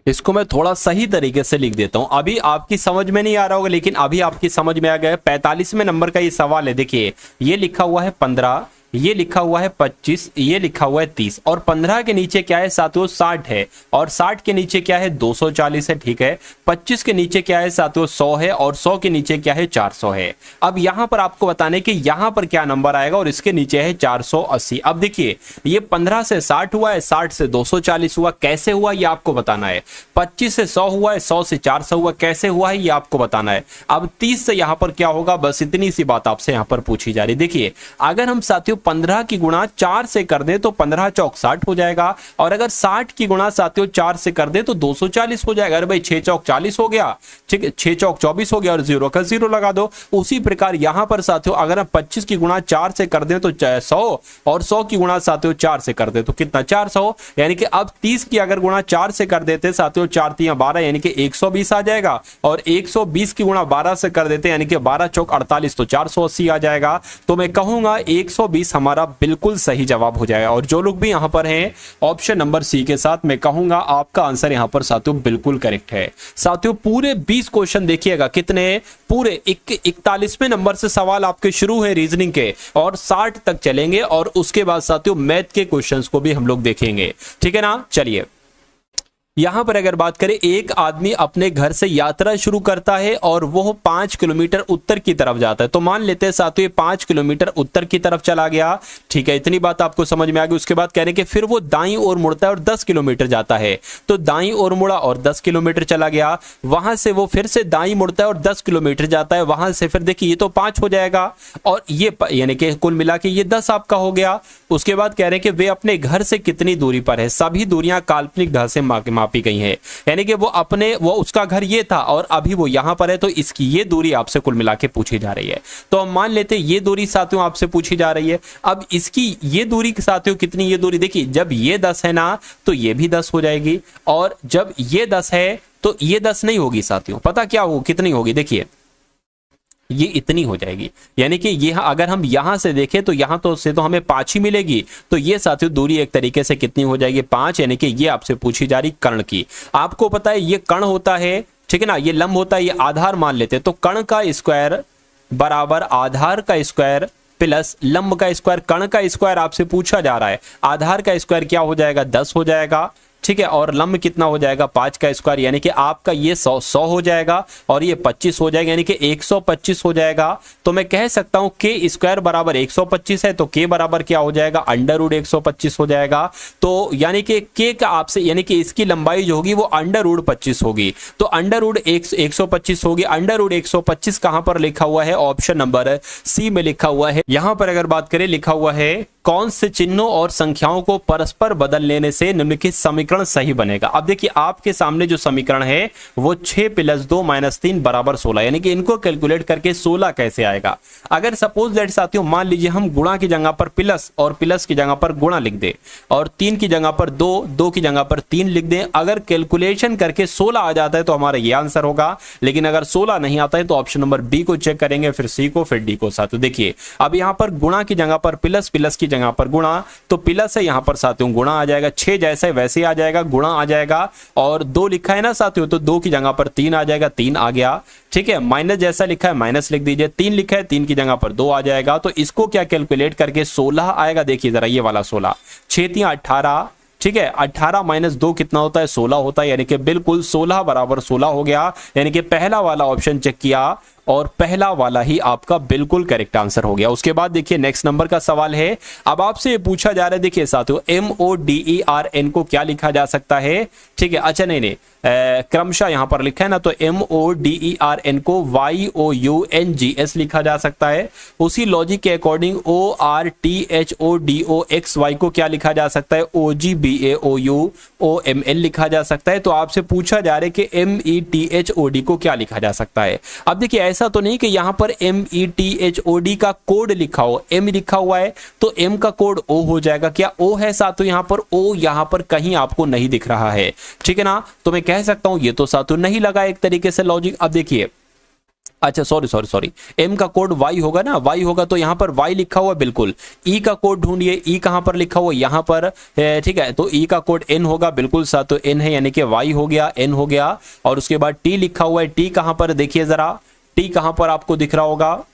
इसको मैं थोड़ा सही तरीके से लिख देता हूं, अभी आपकी समझ में नहीं आ रहा होगा लेकिन अभी आपकी समझ में आ गया। 45वें नंबर का ये सवाल है। देखिए ये लिखा हुआ है 15, ये लिखा हुआ है 25, ये लिखा हुआ है 30, और 15 के नीचे क्या है साथियों 60 है, और 60 के नीचे क्या है 240 है, ठीक है। 25 के नीचे क्या है साथियों 100 है, और 100 के नीचे क्या है 400 है। अब यहां पर आपको बताने कि यहां पर क्या नंबर आएगा, और इसके नीचे है 480। अब देखिए ये 15 से 60 हुआ है, 60 से 240 हुआ, कैसे हुआ ये आपको बताना है। 25 से 100 हुआ है, 100 से 400 हुआ, कैसे हुआ है ये आपको बताना है। अब 30 से यहां पर क्या होगा, बस इतनी सी बात आपसे यहां पर पूछी जा रही। देखिए अगर हम साथियों 15 की गुणा 4 से कर दें तो 15 चौक 60 हो जाएगा, और अगर 60 की गुणा साथियों 4 से कर दें तो 240 हो जाएगा। अरे भाई 6 चौक 40 हो गया, ठीक है, 6 चौक 24 हो गया, और 0 का 0 लगा दो। उसी प्रकार यहां पर साथियों अगर हम 25 की गुणा 4 से कर दें तो 100, और 100 की गुणा साथियों 4 से कर दें तो कितना 400, यानी कि अब 30 की अगर गुणा 4 से कर देते साथियों 4 3 12 यानी कि 120 आ जाएगा, और 120 की गुणा 12 से कर देते यानी कि 12 चौक 48 तो 480 आ जाएगा। तो मैं कहूंगा 120 हमारा बिल्कुल सही जवाब हो जाएगा। और जो लोग भी यहां पर हैं ऑप्शन नंबर सी के साथ, मैं कहूंगा आपका आंसर यहां पर साथियों बिल्कुल करेक्ट है। साथियों पूरे 20 क्वेश्चन देखिएगा, कितने पूरे 41वें नंबर से सवाल आपके शुरू है रीजनिंग के, और 60 तक चलेंगे, और उसके बाद साथियों मैथ के क्वेश्चंस को भी हम लोग देखेंगे, ठीक है ना। चलिए यहां पर अगर बात करें, एक आदमी अपने घर से यात्रा शुरू करता है और वो 5 किलोमीटर उत्तर की तरफ जाता है। तो मान लेते हैं साथियों 5 किलोमीटर उत्तर की तरफ चला गया, ठीक है, इतनी बात आपको समझ में आ गई। उसके बाद कह रहे हैं कि फिर वो दाईं ओर मुड़ता है और 10 किलोमीटर जाता है। तो दाईं ओर मुड़ा और 10 किलोमीटर चला गया, वहां से वो फिर से दाईं मुड़ता है और 10 किलोमीटर जाता है, वहां से फिर देखिए ये तो 5 हो जाएगा, और ये यानी कि कुल मिला के ये 10 आपका हो गया। उसके बाद कह रहे हैं कि वे अपने घर से कितनी दूरी पर है। सभी दूरियां काल्पनिक ढंग से मापी गई है, यानी कि वो उसका घर ये था और अभी वो यहां पर है, तो इसकी ये दूरी आपसे कुल मिला के पूछी जा रही है। तो हम मान लेते हैं ये दूरी साथियों आपसे पूछी जा रही है। अब इसकी ये दूरी साथियों कितनी, ये दूरी देखिए जब ये 10 है ना तो ये भी 10 हो जाएगी, और जब ये 10 है तो ये 10 नहीं होगी साथियों, पता क्या हो कितनी होगी, देखिए ये इतनी हो जाएगी। यानी कि ये अगर हम यहां से देखें तो यहां तो से तो हमें 5 ही मिलेगी, तो ये साथियों दूरी एक तरीके से कितनी हो जाएगी 5, यानी कि ये आपसे पूछी जा रही कर्ण की। आपको पता है ये कर्ण होता है, ठीक है ना, ये लंब होता है, ये आधार मान लेते हैं। तो कर्ण का स्क्वायर बराबर आधार का स्क्वायर प्लस लंब का स्क्वायर। कर्ण का स्क्वायर आपसे पूछा जा रहा है, आधार का स्क्वायर क्या हो जाएगा 10 हो जाएगा, ठीक है, और लंब कितना हो जाएगा 5 का स्क्वायर, यानी कि आपका ये 100 हो जाएगा, और ये 25 हो जाएगा, यानी कि 125 हो जाएगा। तो मैं कह सकता हूं के स्क्वायर बराबर 125 है, तो के बराबर क्या हो जाएगा अंडर रूट 125 हो जाएगा। तो यानी कि के का आपसे यानी कि इसकी लंबाई जो होगी वो अंडर रूट 25 होगी, तो अंडर रूट 125 होगी। अंडर रूट 125 कहां पर लिखा हुआ है, ऑप्शन नंबर सी में लिखा हुआ है। यहां पर अगर बात करें लिखा हुआ है कौन से चिन्हों और संख्याओं को परस्पर बदल लेने से निम्नलिखित समीकरण सही बनेगा। अब देखिए आपके सामने जो समीकरण है वो 6 + 2 - 3 = 16, यानी कि इनको कैलकुलेट करके 16 कैसे आएगा। अगर सपोज दैट साथियों मान लीजिए हम गुणा की जगह पर प्लस और प्लस की जगह पर गुणा लिख दे, और 3 की जगह पर 2, 2 की जगह पर 3 लिख दें, अगर कैलकुलेशन करके 16 आ जाता है तो हमारा ये आंसर होगा। लेकिन अगर 16 नहीं आता है तो ऑप्शन नंबर बी को चेक करेंगे, फिर सी को, फिर डी को। साथियों देखिए अब यहां पर गुणा की जगह पर प्लस, प्लस की जगह पर गुणा, तो प्लस है यहां पर साथियों गुणा आ जाएगा, 6 जैसे वैसे आ जाएगा, गुणा आ जाएगा, और 2 लिखा है ना साथियों तो 2 की जगह पर 3 आ जाएगा, 3 आ गया, ठीक है। माइनस जैसा लिखा है माइनस लिख दीजिए, 3 लिखा है 3 की जगह पर 2 आ जाएगा, तो इसको क्या कैलकुलेट करके 16 आएगा। देखिए जरा ये वाला 16, 6 3 18, ठीक है, 18 - 2 कितना होता है 16 होता है, यानी कि बिल्कुल 16 बराबर 16 हो गया। यानी कि पहला वाला ऑप्शन चेक किया और पहला वाला ही आपका बिल्कुल करेक्ट आंसर हो गया। उसके बाद देखिए नेक्स्ट नंबर का सवाल है। अब आपसे ये पूछा जा रहा है, देखिए साथियों MODERN को क्या लिखा जा सकता है, ठीक है, अच्छा नहीं क्रमशः यहां पर लिखा है ना, तो MODERN को YOUNGS लिखा जा सकता है। उसी लॉजिक के अकॉर्डिंग ORTHODOXY को क्या लिखा जा सकता है, OGBAOUOML लिखा जा सकता है। तो आपसे पूछा जा रहा है कि METHOD को क्या लिखा जा सकता है। अब देखिए ऐसा तो नहीं कि यहां पर METHOD का कोड लिखा हो, M लिखा हुआ है तो M का कोड O हो जाएगा। क्या O है साथियों यहां पर, O यहां पर कहीं आपको नहीं दिख रहा है, ठीक है ना। तो मैं कह सकता हूं ये तो साथियों नहीं लगा एक तरीके से लॉजिक। अब देखिए अच्छा सॉरी M का कोड Y होगा ना, Y होगा तो यहां पर Y लिखा हुआ बिल्कुल। E का कोड ढूंढिए, E कहां पर लिखा हुआ यहां पर, ठीक है, तो E का कोड N होगा बिल्कुल साथियों, N है यानी कि Y हो गया, N हो गया। और उसके बाद T लिखा हुआ है, T कहां पर देखिए जरा, T कहां पर आपको दिख रहा होगा,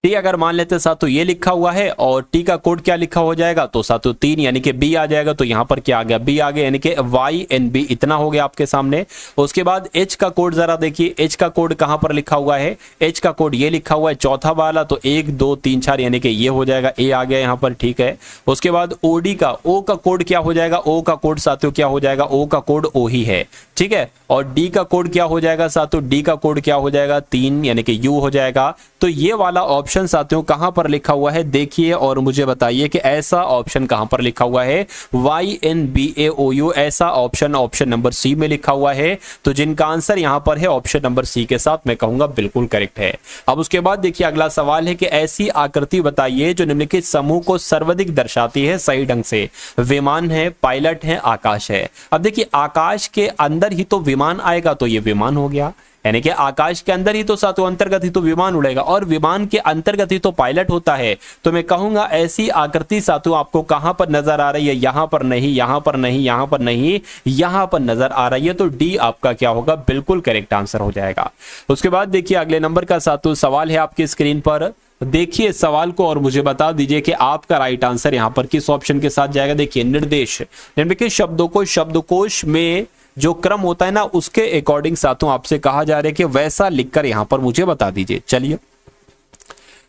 टी अगर मान लेते साथियों ये लिखा हुआ है और टी का कोड क्या लिखा हो जाएगा, तो साथियों 3 यानी कि बी आ जाएगा। तो यहाँ पर क्या आ गया, बी आ गया, यानी कि वाई एन बी इतना हो गया आपके सामने। उसके बाद एच का कोड जरा देखिए, एच का कोड कहाँ पर लिखा हुआ है, एच का कोड ये लिखा हुआ है चौथा वाला, तो 1 2 3 4 यानी कि ये हो जाएगा, ए आ गया यहाँ पर, ठीक है। उसके बाद ओडी का ओ का कोड क्या हो जाएगा, ओ का कोड साथियों क्या हो जाएगा, ओ का कोड ओ ही है, ठीक है। और डी का कोड क्या हो जाएगा साथियों, डी का कोड क्या हो जाएगा 3 यानी कि यू हो जाएगा। तो ये वाला ऑप्शन साथियों कहां पर लिखा हुआ है देखिए और मुझे बताइए कि ऐसा ऑप्शन कहां पर लिखा हुआ है, YNBAOU, ऐसा ऑप्शन ऑप्शन नंबर सी में लिखा हुआ है। तो जिनका आंसर यहां पर है ऑप्शन नंबर सी के साथ मैं कहूंगा बिल्कुल करेक्ट है। अब उसके बाद देखिए अगला सवाल है कि ऐसी आकृति बताइए जो निम्नलिखित समूह को सर्वाधिक दर्शाती है सही ढंग से। विमान है, पायलट है, आकाश है। अब देखिए आकाश के अंदर ही तो विमान आएगा, तो ये विमान हो गया, यानी कि आकाश के अंदर ही तो साथियों अंतर्गत ही तो विमान उड़ेगा और विमान के अंतर्गत ही तो पायलट होता है। तो मैं कहूंगा ऐसी आकृति साथियों आपको कहां पर नजर आ रही है, यहां पर नहीं, यहां पर नहीं, यहां पर नहीं, यहां पर नजर आ रही है। तो डी आपका क्या होगा, बिल्कुल करेक्ट आंसर हो जाएगा। उसके बाद देखिए अगले नंबर का साथियों सवाल है आपकी स्क्रीन पर, देखिए सवाल को और मुझे बता दीजिए कि आपका राइट आंसर यहां पर किस ऑप्शन के साथ जाएगा। देखिए निर्देश, निम्नलिखित शब्दों को शब्दकोश में जो क्रम होता है ना उसके अकॉर्डिंग साथियों आपसे कहा जा रहा है कि वैसा लिखकर यहां पर मुझे बता दीजिए। चलिए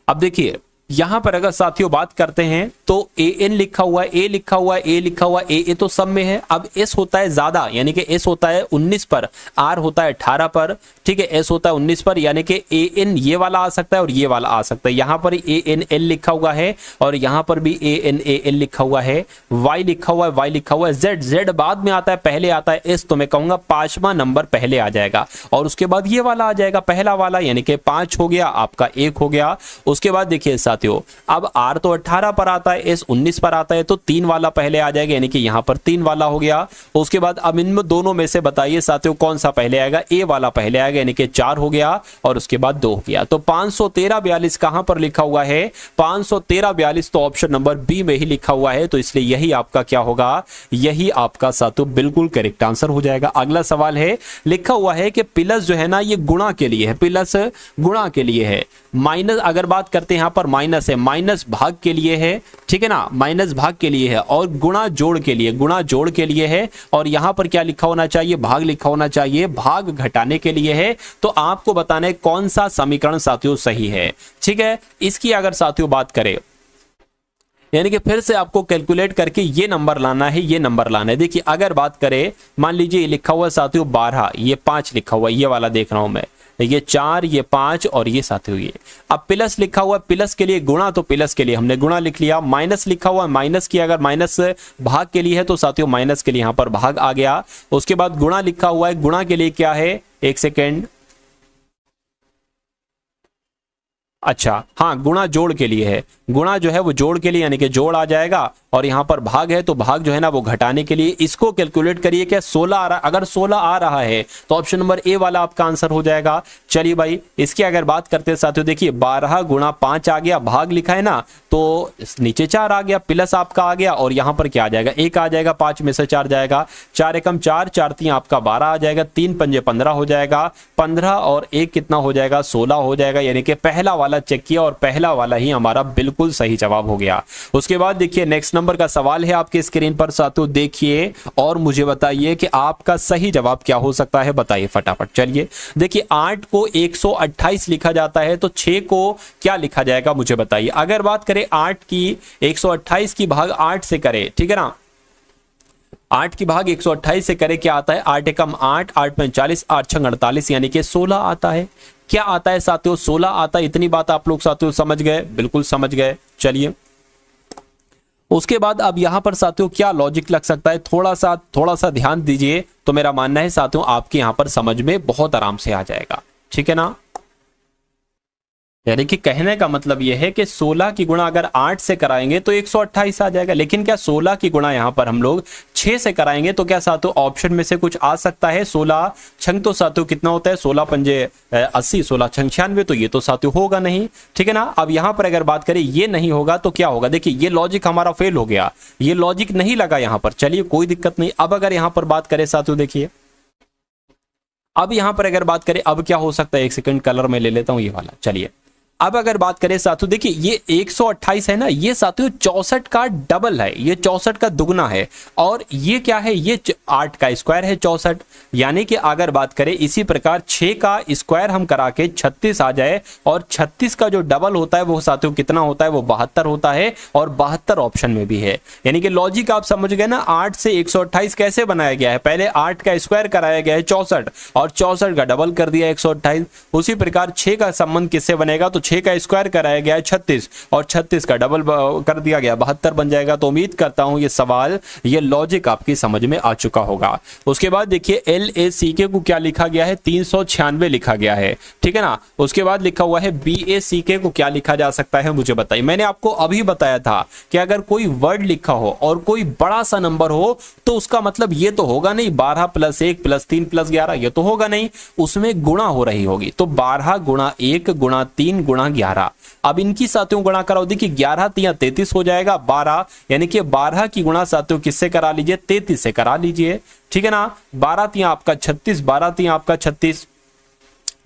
अब देखिए यहां पर अगर साथियों बात करते हैं तो ए एन लिखा हुआ है, ए लिखा हुआ है, ए लिखा हुआ है, ए तो सब में है। अब एस होता है ज्यादा, यानी कि एस होता है 19 पर, आर होता है 18 पर, ठीक है, एस होता है 19 पर, यानी कि ए एन ये वाला आ सकता है और ये वाला आ सकता है। यहां पर ए एन एल लिखा हुआ है और यहां पर भी ए एन ए एल लिखा हुआ है, वाई लिखा हुआ है, वाई लिखा हुआ है, जेड, जेड बाद में आता है, पहले आता है एस। तो मैं कहूंगा 5वां नंबर पहले आ जाएगा और उसके बाद ये वाला आ जाएगा पहला वाला, यानी कि 5 हो गया, आपका 1 हो गया। उसके बाद देखिए साथियों अब आर तो 18 पर आता है, एस 19 पर आता है, तो 3 वाला पहले आ जाएगा, यानी कि यहां पर 3 वाला हो गया। उसके बाद अब इन दोनों में से बताइए साथियों कौन सा पहले आएगा, ए वाला पहले आएगा, यानी कि 4 हो गया और उसके बाद 2 हो गया। तो 513-42 कहां पर लिखा हुआ है, 513-42 तो ऑप्शन नंबर बी में ही लिखा हुआ है। तो इसलिए यही आपका क्या होगा, यही आपका साथियों बिल्कुल करेक्ट आंसर हो जाएगा। अगला सवाल है, लिखा हुआ है कि प्लस जो है ना ये गुणा के लिए है, प्लस गुणा के लिए है, माइनस अगर बात करते हैं यहां पर माइनस है, माइनस भाग के लिए है, ठीक है ना, माइनस भाग के लिए है, और गुणा जोड़ के लिए, गुणा जोड़ के लिए है। और यहां पर क्या लिखा होना चाहिए, भाग लिखा होना चाहिए, भाग घटाने के लिए है। तो आपको बताना है कौन सा समीकरण साथियों सही है, ठीक है। इसकी अगर साथियों बात करें, यानी कि फिर से आपको कैलकुलेट करके ये नंबर लाना है, ये नंबर लाना है। देखिए अगर बात करें, मान लीजिए ये लिखा हुआ साथियों 12, ये 5 लिखा हुआ, ये वाला देख रहा हूं मैं, ये 4, ये 5 और ये साथियों ये। अब प्लस लिखा हुआ, प्लस के लिए गुणा, तो प्लस के लिए हमने गुणा लिख लिया। माइनस लिखा हुआ, माइनस की अगर माइनस भाग के लिए है तो साथियों माइनस के लिए यहां पर भाग आ गया। उसके बाद गुणा लिखा हुआ है, गुणा के लिए क्या है, एक सेकेंड, अच्छा हाँ गुणा जोड़ के लिए है, गुणा जो है वो जोड़ के लिए, यानी कि जोड़ आ जाएगा। और यहां पर भाग है तो भाग जो है ना वो घटाने के लिए। इसको कैलकुलेट करिए, क्या 16 आ रहा, अगर 16 आ रहा है तो ऑप्शन नंबर ए वाला आपका आंसर हो जाएगा। चलिए भाई इसकी अगर बात करते हैं साथियों, देखिए 12 गुणा 5 आ गया, भाग लिखा है ना तो नीचे 4 आ गया, प्लस आपका आ गया और यहां पर क्या आ जाएगा, 1 आ जाएगा, 5 में से 4 जाएगा, 4 एकम 4, 4 3 आपका 12 आ जाएगा, 3 पंजे 15 हो जाएगा, 15 और 1 कितना हो जाएगा, 16 हो जाएगा। यानी कि पहला वाला चेक किया और पहला वाला ही हमारा बिल्कुल सही जवाब हो गया। उसके बाद देखिए नेक्स्ट नंबर का सवाल है आपके स्क्रीन पर साथियों, देखिए और मुझे बताइए कि आपका सही जवाब क्या हो सकता है, बताइए फटाफट। चलिए देखिए 8 को 128 लिखा जाता है तो 6 को क्या लिखा जाएगा मुझे बताइए। अगर बात करें 8 की 128 की भाग 8 से करें, ठीक है ना, 8 की भाग 128 से करे क्या आता है, 8 एकम 8, 8 पंच 40, 8 छंग 48, यानी कि 16 आता है। क्या आता है साथियों, 16 आता है। इतनी बात आप लोग साथियों समझ गए, बिल्कुल समझ गए। चलिए उसके बाद अब यहां पर साथियों क्या लॉजिक लग सकता है, थोड़ा सा ध्यान दीजिए तो मेरा मानना है साथियों आपके यहां पर समझ में बहुत आराम से आ जाएगा, ठीक है ना। यानी कि कहने का मतलब यह है कि 16 की गुणा अगर 8 से कराएंगे तो 128 आ जाएगा, लेकिन क्या 16 की गुणा यहां पर हम लोग 6 से कराएंगे तो क्या साथियों ऑप्शन में से कुछ आ सकता है। 16 छंग तो साथियों कितना होता है, 16 पंजे 80, 16 छंग 96, तो ये तो साथियों होगा नहीं, ठीक है ना। अब यहां पर अगर बात करें ये नहीं होगा तो क्या होगा, देखिए ये लॉजिक हमारा फेल हो गया, ये लॉजिक नहीं लगा यहां पर। चलिए कोई दिक्कत नहीं। अब अगर यहां पर बात करें साथियों, देखिए अब यहां पर अगर बात करें अब क्या हो सकता है, एक सेकंड कलर में ले लेता हूं ये वाला। चलिए अब अगर बात करें साथियों, देखिए ये 128 है ना, ये साथियों 64 का डबल है, ये 64 का दुगना है। और ये क्या है, ये 8 का स्क्वायर है 64। यानी कि अगर बात करें इसी प्रकार 6 का स्क्वायर हम करा के 36 आ जाए, और 36 का जो डबल होता है वो साथियों कितना होता है, वो 72 होता है। और 72 ऑप्शन में भी है। यानी कि लॉजिक आप समझ गए ना, 8 से 128 कैसे बनाया गया है, पहले 8 का स्क्वायर कराया गया है 64, और 64 का डबल कर दिया 128। उसी प्रकार 6 का संबंध किससे बनेगा, तो 6 का स्क्वायर कराया गया है 36, और 36 का डबल कर दिया गया 72 बन जाएगा। तो उम्मीद करता हूं ये सवाल, ये लॉजिक आपकी समझ में आ चुका होगा। उसके बाद देखिए LACK को क्या लिखा गया है, 396 लिखा गया है, ठीक है ना। उसके बाद लिखा हुआ है BACK को क्या लिखा जा सकता है, मुझे बताइए। मैंने आपको अभी बताया था कि अगर कोई वर्ड लिखा हो और कोई बड़ा सा नंबर हो तो उसका मतलब ये तो होगा नहीं 12 + 1 + 3 + 11, ये तो होगा नहीं, उसमें गुणा हो रही होगी। तो 12 × 1 × 3 × 11। अब इनकी साथियों गुणा कराओ, देखिए 11 × 3 = 33 हो जाएगा 12, यानी कि 12 की गुणा साथियों किससे करा लीजिए, 33 से करा लीजिए, ठीक है ना। 12 × 3 आपका 36, 12 × 3 आपका 36,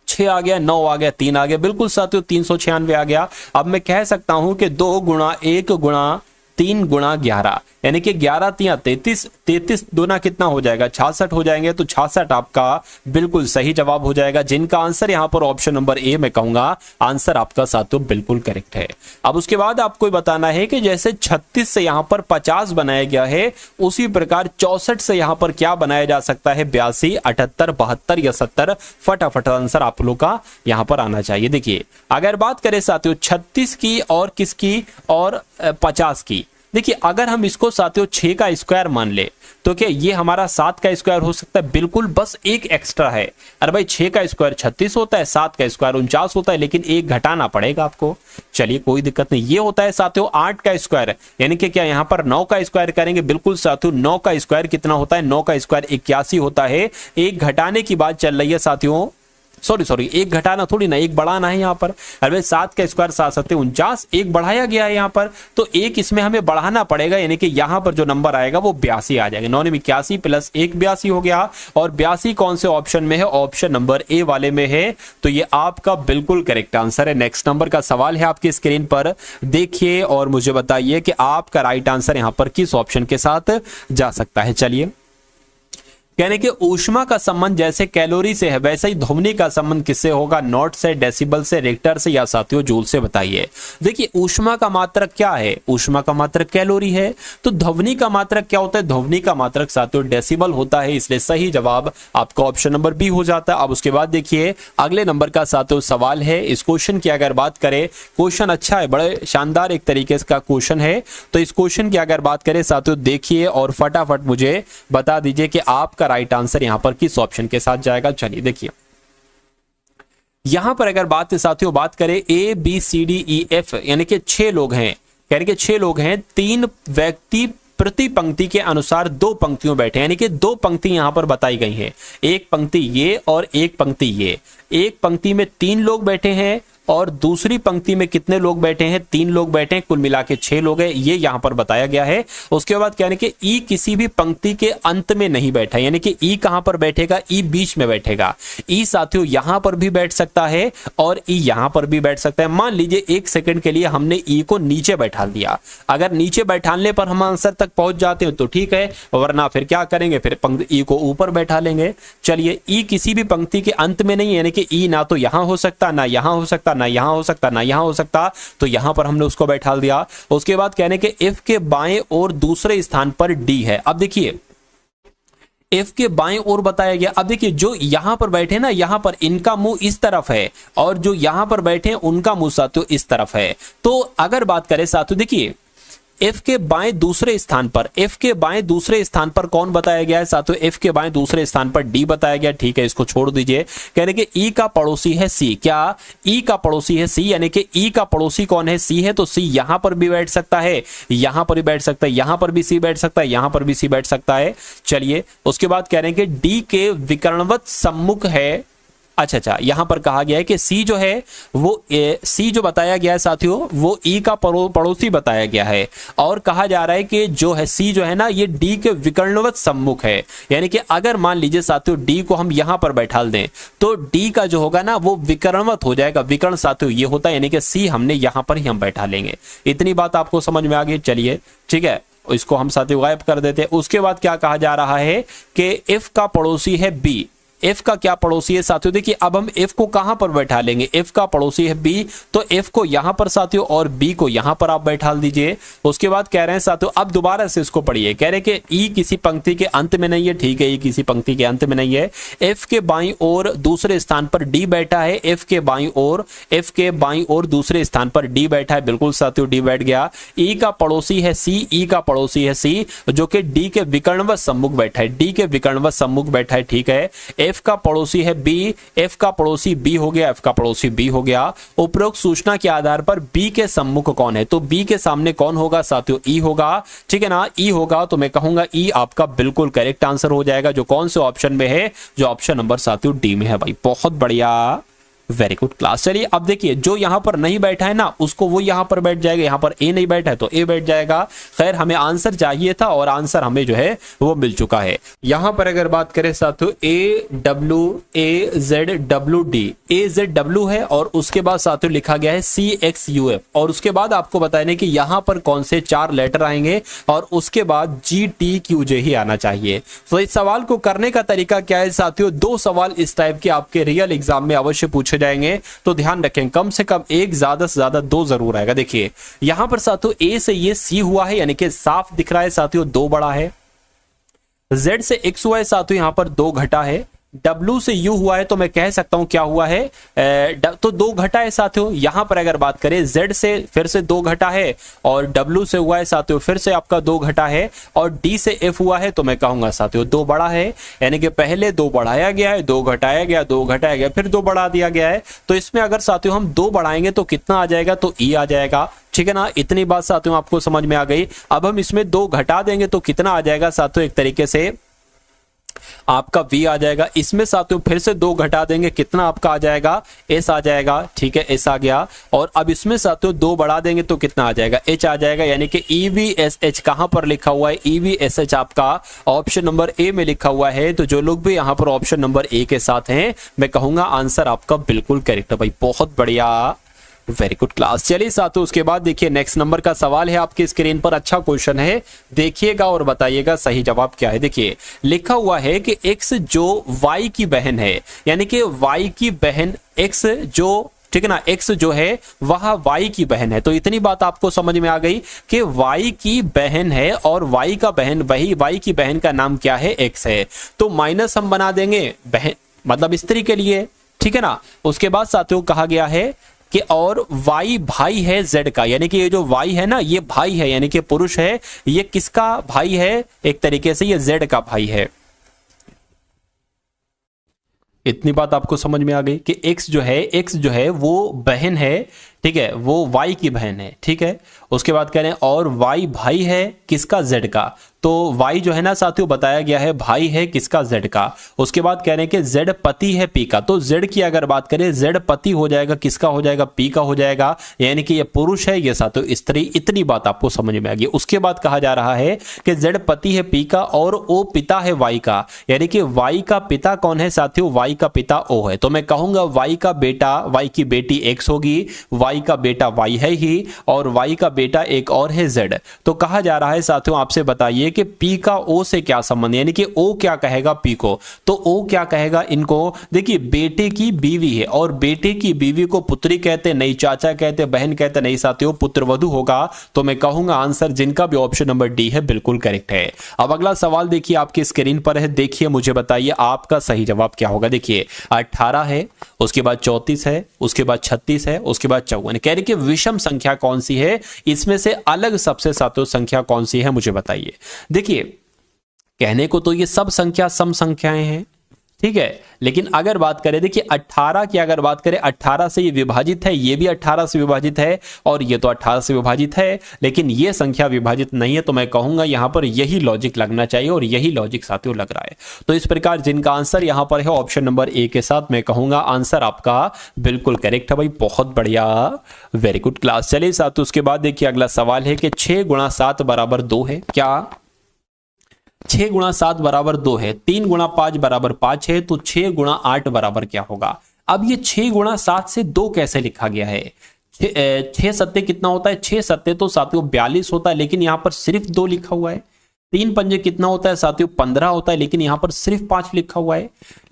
6 आ गया, 9 आ गया, 3 आ गया, बिल्कुल साथियों 396 आ गया। अब मैं कह सकता हूं कि 2 × 1 × 3 × 11, यानी कि 11 × 3 = 33, 33 दूना कितना हो जाएगा, 66 हो जाएंगे। तो 66 आपका बिल्कुल सही जवाब हो जाएगा, जिनका आंसर यहां पर ऑप्शन नंबर ए मैं कहूंगा आंसर आपका साथियों बिल्कुल करेक्ट है। अब उसके बाद आपको बताना है कि जैसे 36 से यहां पर 50 बनाया गया है, उसी प्रकार 64 से यहां पर क्या बनाया जा सकता है, 82, 78, 72 या 70। फटाफट आंसर आप लोग का यहां पर आना चाहिए। देखिए अगर बात करें साथियों 36 की और किसकी, और 50 की, देखिए अगर हम इसको साथियों 6 का स्क्वायर मान ले तो क्या ये हमारा 7 का स्क्वायर हो सकता है, बिल्कुल, बस एक एक्स्ट्रा है। अरे भाई 6 का स्क्वायर 36 होता है, 7 का स्क्वायर 49 होता है, लेकिन एक घटाना पड़ेगा आपको। चलिए कोई दिक्कत नहीं। ये होता है साथियों 8 का स्क्वायर, यानी कि क्या यहां पर 9 का स्क्वायर करेंगे, बिल्कुल साथियों 9 का स्क्वायर कितना होता है, 9 का स्क्वायर 81 होता है। एक घटाने की बात चल रही है साथियों, सॉरी एक घटाना थोड़ी ना, एक बढ़ाना है यहाँ पर। अरे 7 का स्क्वायर 7 7 49, एक बढ़ाया गया है यहाँ पर, तो एक इसमें हमें बढ़ाना पड़ेगा, यानी कि यहाँ पर जो नंबर आएगा वो 82 आ जाएगा। 9 × 81 + 1 82 हो गया। और 82 कौन से ऑप्शन में है, ऑप्शन नंबर ए वाले में है। तो ये आपका बिल्कुल करेक्ट आंसर है। नेक्स्ट नंबर का सवाल है आपकी स्क्रीन पर, देखिए और मुझे बताइए कि आपका राइट आंसर यहाँ पर किस ऑप्शन के साथ जा सकता है। चलिए, कहने कि ऊष्मा का संबंध जैसे कैलोरी से है, वैसे ही ध्वनि का संबंध किससे होगा, नॉट से, डेसिबल से, रिक्टर से, या साथियों जूल से, बताइए। देखिए ऊष्मा का मात्रक क्या है, ऊष्मा का मात्रक कैलोरी है। तो ध्वनि का मात्रक क्या होता है, ध्वनि का मात्रक साथियों डेसिबल होता है। इसलिए सही जवाब आपका ऑप्शन नंबर बी हो जाता है। अब उसके बाद देखिए अगले नंबर का साथियों सवाल है। इस क्वेश्चन की अगर बात करें, क्वेश्चन अच्छा है, बड़े शानदार एक तरीके का क्वेश्चन है। तो इस क्वेश्चन की अगर बात करें साथियों, देखिए और फटाफट मुझे बता दीजिए कि आपका राइट आंसर यहां पर किस ऑप्शन के साथ जाएगा। चलिए देखिए, यहां पर अगर बात साथियों बात करें ABCDEF, यानी कि 6 लोग हैं, यानी कि 6 लोग हैं, 3 व्यक्ति प्रति पंक्ति के अनुसार 2 पंक्तियों बैठे, यानी कि 2 पंक्ति यहां पर बताई गई हैं। एक पंक्ति ये और एक पंक्ति ये। एक पंक्ति में 3 लोग बैठे हैं और दूसरी पंक्ति में कितने लोग बैठे हैं, 3 लोग बैठे हैं, कुल मिला के 6 लोग हैं, ये यहां पर बताया गया है। उसके बाद क्या है कि ई किसी भी पंक्ति के अंत में नहीं बैठा, यानी कि ई कहां पर बैठेगा, ई बीच में बैठेगा। ई साथियों यहां पर भी बैठ सकता है और ई यहां पर भी बैठ सकता है। मान लीजिए 1 सेकंड के लिए हमने ई को नीचे बैठा दिया, अगर नीचे बैठाने पर हम आंसर तक पहुंच जाते हैं तो ठीक है, वरना फिर क्या करेंगे, फिर पंक्ति ई को ऊपर बैठा लेंगे। चलिए, ई किसी भी पंक्ति के अंत में नहीं है, यानी कि ई ना तो यहां हो सकता, ना यहां हो सकता, ना यहां हो सकता, ना यहां हो सकता, तो यहां पर हमने उसको बैठा दिया। उसके बाद कहने के एफ के बाएं और दूसरे स्थान पर डी है। अब देखिए एफ के बाएं ओर बताया गया। अब देखिए जो यहां पर बैठे ना, यहां पर इनका मुंह इस तरफ है और जो यहां पर बैठे उनका मुंह साथियों इस तरफ है। तो अगर बात करें साथियों, देखिए एफ के बाएं दूसरे स्थान पर, एफ के बाएं दूसरे स्थान पर कौन बताया गया है साथियों, एफ के बाएं दूसरे स्थान पर डी बताया गया। ठीक है, इसको छोड़ दीजिए। कहने के ई का पड़ोसी है सी, क्या ई का पड़ोसी है सी, यानी कि ई का पड़ोसी कौन है, सी है। तो सी यहां पर भी बैठ सकता है, यहां पर भी बैठ सकता है, यहां पर भी सी बैठ सकता है, यहां पर भी सी बैठ सकता है। चलिए, उसके बाद कह रहे हैं कि डी के विकर्णवत सम्मुख है अच्छा, यहां पर कहा गया है कि सी जो है वो सी जो बताया गया है साथियों वो ई का पड़ोसी बताया गया है, और कहा जा रहा है कि जो है सी जो है ना ये डी के विकर्णवत सम्मुख है। यानी कि अगर मान लीजिए साथियों डी को हम यहां पर बैठा दें तो डी का जो होगा ना वो विकर्णवत हो जाएगा। विकर्ण साथियों ये होता है, यानी कि सी हमने यहां पर ही हम बैठा लेंगे। इतनी बात आपको समझ में आ गई। चलिए ठीक है, इसको हम साथियों गायब कर देते हैं। उसके बाद क्या कहा जा रहा है कि एफ का पड़ोसी है बी। एफ का क्या पड़ोसी है साथियों, देखिए अब हम एफ को कहां पर बैठा लेंगे, एफ का पड़ोसी है बी, तो एफ को यहां पर साथियों और बी को यहां पर आप बैठा दीजिए। उसके बाद कह रहे हैं साथियों, अब दोबारा से इसको पढ़िए, कह रहे हैं कि ई किसी पंक्ति के अंत में नहीं है। ठीक है, ई किसी पंक्ति के अंत में नहीं है। एफ के बाईं ओर दूसरे स्थान पर डी बैठा है। एफ के बाईं ओर दूसरे स्थान पर डी बैठा है। बिल्कुल साथियों डी बैठ गया। ई का पड़ोसी है सी, ई का पड़ोसी है सी जो कि डी के विकर्णवत सम्मुख बैठा है, डी के विकर्णवत सम्मुख बैठा है। ठीक है, एफ का पड़ोसी है बी, एफ का पड़ोसी बी हो गया, एफ का पड़ोसी बी हो गया। उपरोक्त सूचना के आधार पर बी के सम्मुख कौन है, तो बी के सामने कौन होगा साथियों, ई होगा। ठीक है ना, ई होगा तो मैं कहूंगा ई आपका बिल्कुल करेक्ट आंसर हो जाएगा, जो कौन से ऑप्शन में है, जो ऑप्शन नंबर साथियों डी में है। भाई बहुत बढ़िया, वेरी गुड क्लास। चलिए अब देखिए, जो यहां पर नहीं बैठा है ना उसको वो यहां पर बैठ जाएगा, यहां पर ए नहीं बैठा है तो ए बैठ जाएगा। खैर हमें आंसर चाहिए था और आंसर हमें जो है वो मिल चुका है। यहां पर अगर बात करें साथियों ए जेड डब्ल्यू डी, ए जेड डब्ल्यू है और उसके बाद साथियों लिखा गया है सी एक्स यू एफ, और उसके बाद आपको बताने कि यहां पर कौन से 4 लेटर आएंगे और उसके बाद जी टी क्यू जे ही आना चाहिए। तो इस सवाल को करने का तरीका क्या है साथियों, 2 सवाल इस टाइप के आपके रियल एग्जाम में अवश्य पूछे जाएंगे, तो ध्यान रखें कम से कम एक, ज्यादा से ज्यादा 2 जरूर आएगा। देखिए यहां पर साथियों ए से ये सी हुआ है, यानी कि साफ दिख रहा है साथियों 2 बड़ा है। Z से X हुआ है साथियों यहां पर 2 घटा है। W से U हुआ है तो मैं कह सकता हूं क्या हुआ है, तो 2 घटा है साथियों। यहां पर अगर बात करें Z से फिर से 2 घटा है और W से हुआ है साथियों फिर से आपका 2 घटा है, और D से F हुआ है तो मैं कहूंगा साथियों 2 बड़ा है। यानी कि पहले 2 बढ़ाया गया है, 2 घटाया गया, 2 घटाया गया, फिर 2 बढ़ा दिया गया है। तो इसमें अगर साथियों हम 2 बढ़ाएंगे तो कितना आ जाएगा, तो E आ जाएगा। ठीक है ना, इतनी बात साथियों आपको समझ में आ गई। अब हम इसमें 2 घटा देंगे तो कितना आ जाएगा साथियों, एक तरीके से आपका V आ जाएगा। इसमें साथियों फिर से 2 घटा देंगे, कितना आपका आ जाएगा, S आ जाएगा। ठीक है, S आ गया। और अब इसमें साथियों 2 बढ़ा देंगे तो कितना आ जाएगा, H आ जाएगा। यानी कि EVSH कहां पर लिखा हुआ है, EVSH आपका ऑप्शन नंबर ए में लिखा हुआ है। तो जो लोग भी यहां पर ऑप्शन नंबर ए के साथ हैं मैं कहूंगा आंसर आपका बिल्कुल करेक्ट है। भाई बहुत बढ़िया, वेरी गुड क्लास। चलिए साथियों उसके बाद देखिए नेक्स्ट नंबर का सवाल है आपकी स्क्रीन पर। अच्छा क्वेश्चन है, देखिएगा और बताइएगा सही जवाब क्या है। देखिए लिखा हुआ है कि x जो y की बहन है, यानी कि y की बहन x जो, ठीक है ना, x जो है वह y की बहन है। तो इतनी बात आपको समझ में आ गई कि y की बहन है और y का बहन, वही y की बहन का नाम क्या है, x है। तो माइनस हम बना देंगे बहन मतलब स्त्री के लिए। ठीक है ना, उसके बाद साथियों कहा गया है कि और Y भाई है Z का, यानी कि ये जो Y है ना ये भाई है, यानी कि पुरुष है। ये किसका भाई है, एक तरीके से ये Z का भाई है। इतनी बात आपको समझ में आ गई कि X जो है वो बहन है। ठीक है, वो Y की बहन है। ठीक है, उसके बाद कह रहे हैं और Y भाई है किसका, Z का। तो Y जो है ना साथियों बताया गया है भाई है किसका, Z का। उसके बाद कह रहे हैं कि Z पति है P का। तो Z की अगर बात करें Z पति हो जाएगा किसका, हो जाएगा P का हो जाएगा। यानी कि ये पुरुष है, ये साथियों स्त्री। इतनी बात आपको समझ में आ गई। उसके बाद कहा जा रहा है कि Z पति है P का और O पिता है Y का। यानी कि Y का पिता कौन है साथियों, Y का पिता O है। तो मैं कहूंगा Y का बेटा, Y की बेटी X होगी, Y का बेटा Y है ही, और Y का बेटा एक और है Z। तो कहा जा रहा है साथियों आपसे बताइए कि P का O से क्या संबंध, यानी कि O क्या कहेगा P को, तो O क्या कहेगा इनको। देखिए बेटे की बीवी है और बेटे की बीवी को पुत्री कहते नहीं, चाचा कहते, बहन कहते नहीं साथियों, पुत्रवधू होगा। तो मैं कहूंगा आंसर जिनका भी ऑप्शन नंबर डी है बिल्कुल करेक्ट है। अब अगला सवाल देखिए आपकी स्क्रीन पर है, देखिए मुझे बताइए आपका सही जवाब क्या होगा। देखिए 18 है, उसके बाद 34 है, उसके बाद 36 है, उसके बाद 54। कह रहे कि विषम संख्या कौन सी है, इसमें से अलग सबसे साथियों संख्या कौन सी है मुझे बताइए। देखिए कहने को तो ये सब संख्या सम संख्याएं हैं, ठीक है। लेकिन अगर बात करें, देखिए 18 की अगर बात करें, 18 से ये विभाजित है, ये भी 18 से विभाजित है और ये तो 18 से विभाजित है, लेकिन ये संख्या विभाजित नहीं है। तो मैं कहूंगा यहां पर यही लॉजिक लगना चाहिए और यही लॉजिक साथियों लग रहा है। तो इस प्रकार जिनका आंसर यहां पर है ऑप्शन नंबर ए के साथ, मैं कहूंगा आंसर आपका बिल्कुल करेक्ट है भाई, बहुत बढ़िया, वेरी गुड क्लास। चलिए साथियों उसके बाद देखिए अगला सवाल है कि 6 गुणा 7 बराबर 2 है क्या? 6 गुणा 7 बराबर 2 है, 3 गुणा 5 बराबर 5 है, तो 6 गुणा 8 बराबर क्या होगा? अब ये 6 गुणा 7 से 2 कैसे लिखा गया है? 6 सत्ते कितना होता है? 6 सत्ते तो साथियों 42 होता है, लेकिन यहां पर सिर्फ 2 लिखा हुआ है। 3 पंजे कितना होता है साथियों? 15 होता है, लेकिन यहां पर सिर्फ 5 लिखा हुआ है।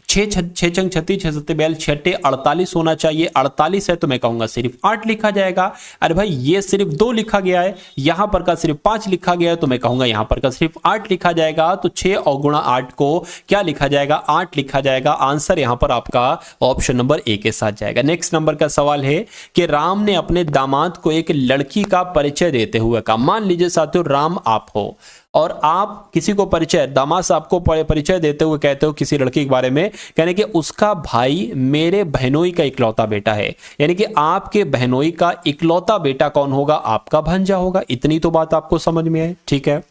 6 चंग 36, 6 सत्ते 42, 6 48 होना चाहिए, 48 है तो मैं कहूंगा सिर्फ 8 लिखा जाएगा। अरे भाई ये सिर्फ 2 लिखा गया है, यहां पर का सिर्फ 5 लिखा गया है, तो मैं कहूंगा यहां पर का सिर्फ 8 लिखा जाएगा। तो 6 और गुणा 8 को क्या लिखा जाएगा? 8 लिखा जाएगा। आंसर यहां पर आपका ऑप्शन नंबर ए के साथ जाएगा। नेक्स्ट नंबर का सवाल है कि राम ने अपने दामाद को एक लड़की का परिचय देते हुए कहा, मान लीजिए साथियों राम आप हो और आप किसी को परिचय, दामाद साहब को परिचय देते हुए कहते हो किसी लड़की के बारे में, कहने कि उसका भाई मेरे बहनोई का इकलौता बेटा है, यानी कि आपके बहनोई का इकलौता बेटा कौन होगा? आपका भांजा होगा। इतनी तो बात आपको समझ में है, ठीक है,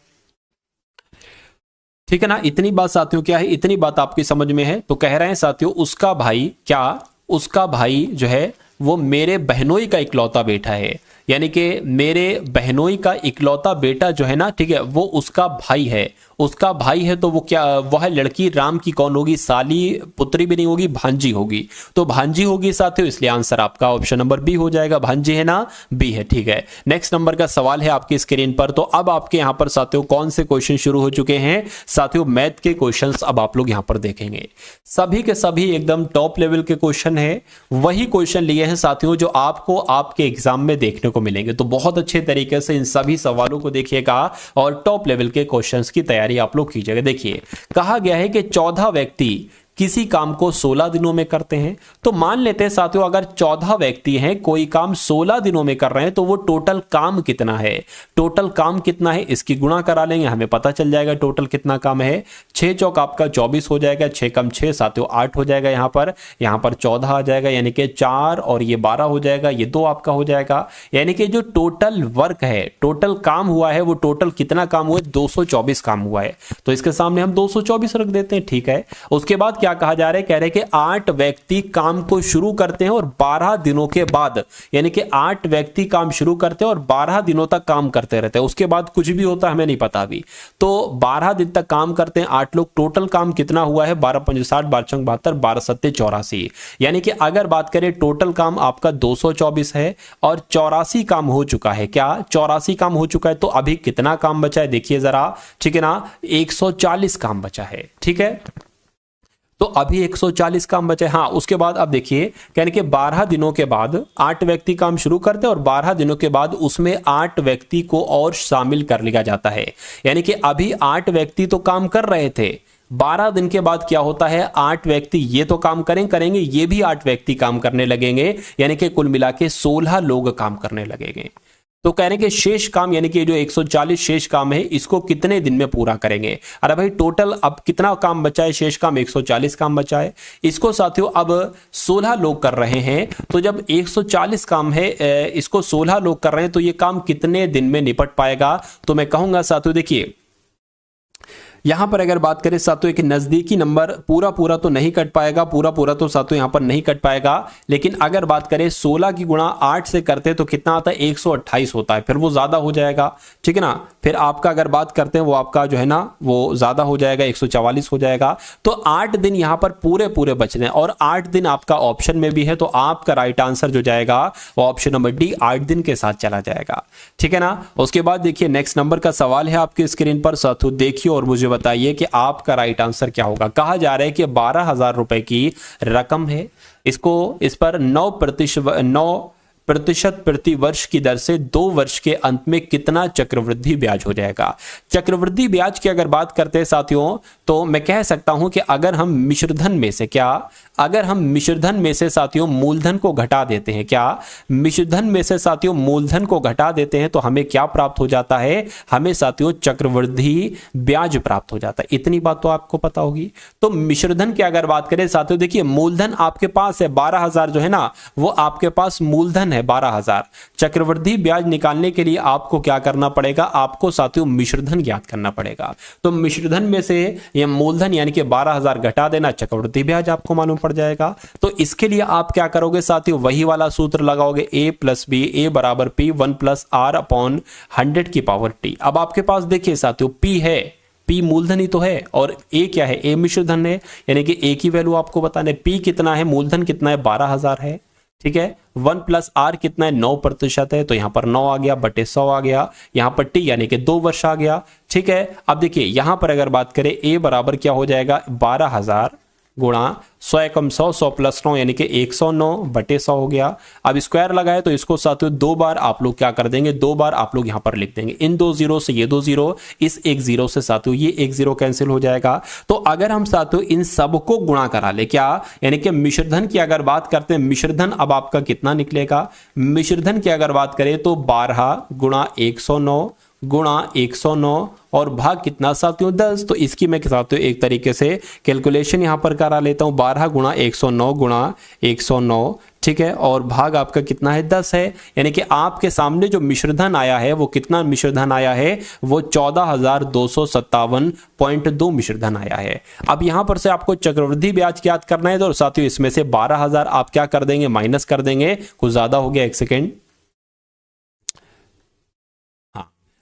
ठीक है ना? इतनी बात साथियों क्या है, इतनी बात आपकी समझ में है। तो कह रहे हैं साथियों उसका भाई, क्या उसका भाई जो है वो मेरे बहनोई का इकलौता बेटा है, यानी कि मेरे बहनोई का इकलौता बेटा जो है ना, ठीक है, वो उसका भाई है। उसका भाई है तो वो क्या, वह लड़की राम की कौन होगी? साली, पुत्री भी नहीं होगी, भांजी होगी। तो भांजी होगी साथियों, इसलिए आंसर आपका ऑप्शन नंबर बी हो जाएगा। भांजी है ना? बी है, ठीक है। नेक्स्ट नंबर का सवाल है आपकी स्क्रीन पर। तो अब आपके यहां पर साथियों कौन से क्वेश्चन शुरू हो चुके हैं? साथियों मैथ के क्वेश्चंस अब आप लोग यहां पर देखेंगे, सभी के सभी एकदम टॉप लेवल के क्वेश्चन है। वही क्वेश्चन लिए हैं साथियों जो आपको आपके एग्जाम में देखने को मिलेंगे। तो बहुत अच्छे तरीके से इन सभी सवालों को देखिएगा और टॉप लेवल के क्वेश्चंस की तैयारी आप लोग कीजिएगा। देखिए कहा गया है कि 14 व्यक्ति किसी काम को 16 दिनों में करते हैं। तो मान लेते हैं साथियों अगर 14 व्यक्ति हैं, कोई काम 16 दिनों में कर रहे हैं, तो वो टोटल काम कितना है? टोटल काम कितना है इसकी गुणा करा लेंगे, हमें पता चल जाएगा टोटल कितना काम है। 6 चौक आपका 24 हो जाएगा, 6 कम 6 साथियों 8 हो जाएगा। यहां पर 14 आ जाएगा, यानी कि 4 और ये 12 हो जाएगा, ये 2 आपका हो जाएगा। यानी कि जो टोटल वर्क है, टोटल काम हुआ है, वो टोटल कितना काम हुआ है? 224 काम हुआ है। तो इसके सामने हम 224 रख देते हैं, ठीक है। उसके बाद क्या कहा जा रहा है? कह रहे हैं कि 8 व्यक्ति काम को शुरू करते हैं और 12 दिनों के बाद, यानी कि 8 व्यक्ति काम शुरू करते हैं और 12 दिनों तक काम करते रहते हैं। उसके बाद कुछ भी होता है हमें नहीं पता अभी। तो 12 दिन तक काम करते हैं 8 लोग। टोटल काम कितना हुआ है? 12 पंजे 60, 12 चौक 72, 12 सत्ते 84। यानी कि अगर बात करें टोटल काम आपका 224 है और 84 काम हो चुका है। क्या 84 काम हो चुका है? तो अभी कितना काम बचा है देखिए जरा, ठीक है ना, 140 काम बचा है, ठीक है। तो अभी 140 काम बचे। हाँ उसके बाद अब देखिए कहने के 12 दिनों के बाद 8 व्यक्ति काम शुरू करते हैं और 12 दिनों के बाद उसमें 8 व्यक्ति को और शामिल कर लिया जाता है। यानी कि अभी 8 व्यक्ति तो काम कर रहे थे, 12 दिन के बाद क्या होता है? 8 व्यक्ति ये तो काम करेंगे, ये भी 8 व्यक्ति काम करने लगेंगे, यानी कि कुल मिला के 16 लोग काम करने लगेंगे। तो कहने के शेष काम, यानी कि जो 140 शेष काम है, इसको कितने दिन में पूरा करेंगे? अरे भाई टोटल अब कितना काम बचा है? शेष काम 140 काम बचा है। इसको साथियों अब 16 लोग कर रहे हैं, तो जब 140 काम है, इसको 16 लोग कर रहे हैं, तो ये काम कितने दिन में निपट पाएगा? तो मैं कहूंगा साथियों देखिए यहां पर अगर बात करें साथियों एक नजदीकी नंबर, पूरा तो नहीं कट पाएगा, पूरा तो साथियों यहां पर नहीं कट पाएगा। लेकिन अगर बात करें 16 की गुणा 8 से करते तो कितना आता है? 128 होता है, फिर वो ज्यादा हो जाएगा, ठीक है ना। फिर आपका अगर बात करते हैं वो आपका जो है ना वो ज्यादा हो जाएगा, 144 हो जाएगा। तो 8 दिन यहां पर पूरे बच रहे हैं और 8 दिन आपका ऑप्शन में भी है, तो आपका राइट आंसर जो जाएगा वो ऑप्शन नंबर डी 8 दिन के साथ चला जाएगा, ठीक है ना। उसके बाद देखिए नेक्स्ट नंबर का सवाल है आपकी स्क्रीन पर साथियों, देखिए और मुझे बताइए कि आपका राइट आंसर क्या होगा। कहा जा रहा है कि 12,000 रुपए की रकम है, इस पर 9 प्रतिशत प्रति वर्ष की दर से 2 वर्ष के अंत में कितना चक्रवृद्धि ब्याज हो जाएगा। चक्रवृद्धि ब्याज की अगर बात करते हैं साथियों, तो मैं कह सकता हूं कि अगर हम मिश्रधन में से अगर हम मिश्रधन में से साथियों मूलधन को घटा देते हैं, मिश्रधन में से साथियों मूलधन को घटा देते हैं, तो हमें क्या प्राप्त हो जाता है, हमें साथियों चक्रवृद्धि ब्याज प्राप्त हो जाता है। इतनी बात तो आपको पता होगी। तो मिश्रधन की अगर बात करें साथियों, देखिए मूलधन आपके पास है 12,000 जो है ना, वो आपके पास मूलधन है 12,000। चक्रवृद्धि ब्याज निकालने के लिए आपको क्या करना पड़ेगा, आपको साथियों मिश्रधन ज्ञात करना पड़ेगा। तो मिश्रधन में से ये मूलधन यानी कि 12,000 घटा देना, चक्रवृद्धि ब्याज आपको मालूम पड़ जाएगा। तो इसके लिए आप क्या करोगे साथियों, वही वाला सूत्र लगाओगे, a + b, a = p 1 + r/100 की पावर t। अब आपके पास देखिए साथियों p है, P मूलधन ही तो है, और A क्या है, A मिश्रधन है, यानी कि A की वैल्यू आपको बताना है। P कितना है, मूलधन कितना है, 12,000 है, ठीक है। 1 + r कितना है, 9% है, तो यहां पर 9 आ गया, बटे 100 आ गया, यहां पर t यानी कि 2 वर्ष आ गया, ठीक है। अब देखिए यहां पर अगर बात करें A बराबर क्या हो जाएगा, 12,000 गुणा 100 × 100, 100 + 9 यानी कि 109 बटे 100 हो गया। अब स्क्वायर लगाए तो इसको साथियों 2 बार आप लोग क्या कर देंगे, 2 बार आप लोग यहां पर लिख देंगे। इन 2 0 से ये 2 0, इस 1 0 से साथियों ये 1 0 कैंसिल हो जाएगा। तो अगर हम साथियों इन सब को गुणा करा ले, क्या यानी कि मिश्रधन की अगर बात करते हैं, मिश्रधन अब आपका कितना निकलेगा, मिश्रधन की अगर बात करें तो 12 गुणा 109 गुणा 109 और भाग कितना साथियों 10। तो इसकी मैं साथियों एक तरीके से कैलकुलेशन यहां पर करा लेता हूं, 12 गुणा 109 गुणा 109, ठीक है, और भाग आपका कितना है, 10 है। यानी कि आपके सामने जो मिश्रधन आया है वो कितना मिश्रधन आया है, वो 14,257.2 मिश्रधन आया है। अब यहां पर से आपको चक्रवृद्धि ब्याज ज्ञात करना है, तो साथियों इसमें से 12,000 आप क्या कर देंगे, माइनस कर देंगे। कुछ ज्यादा हो गया, एक सेकेंड,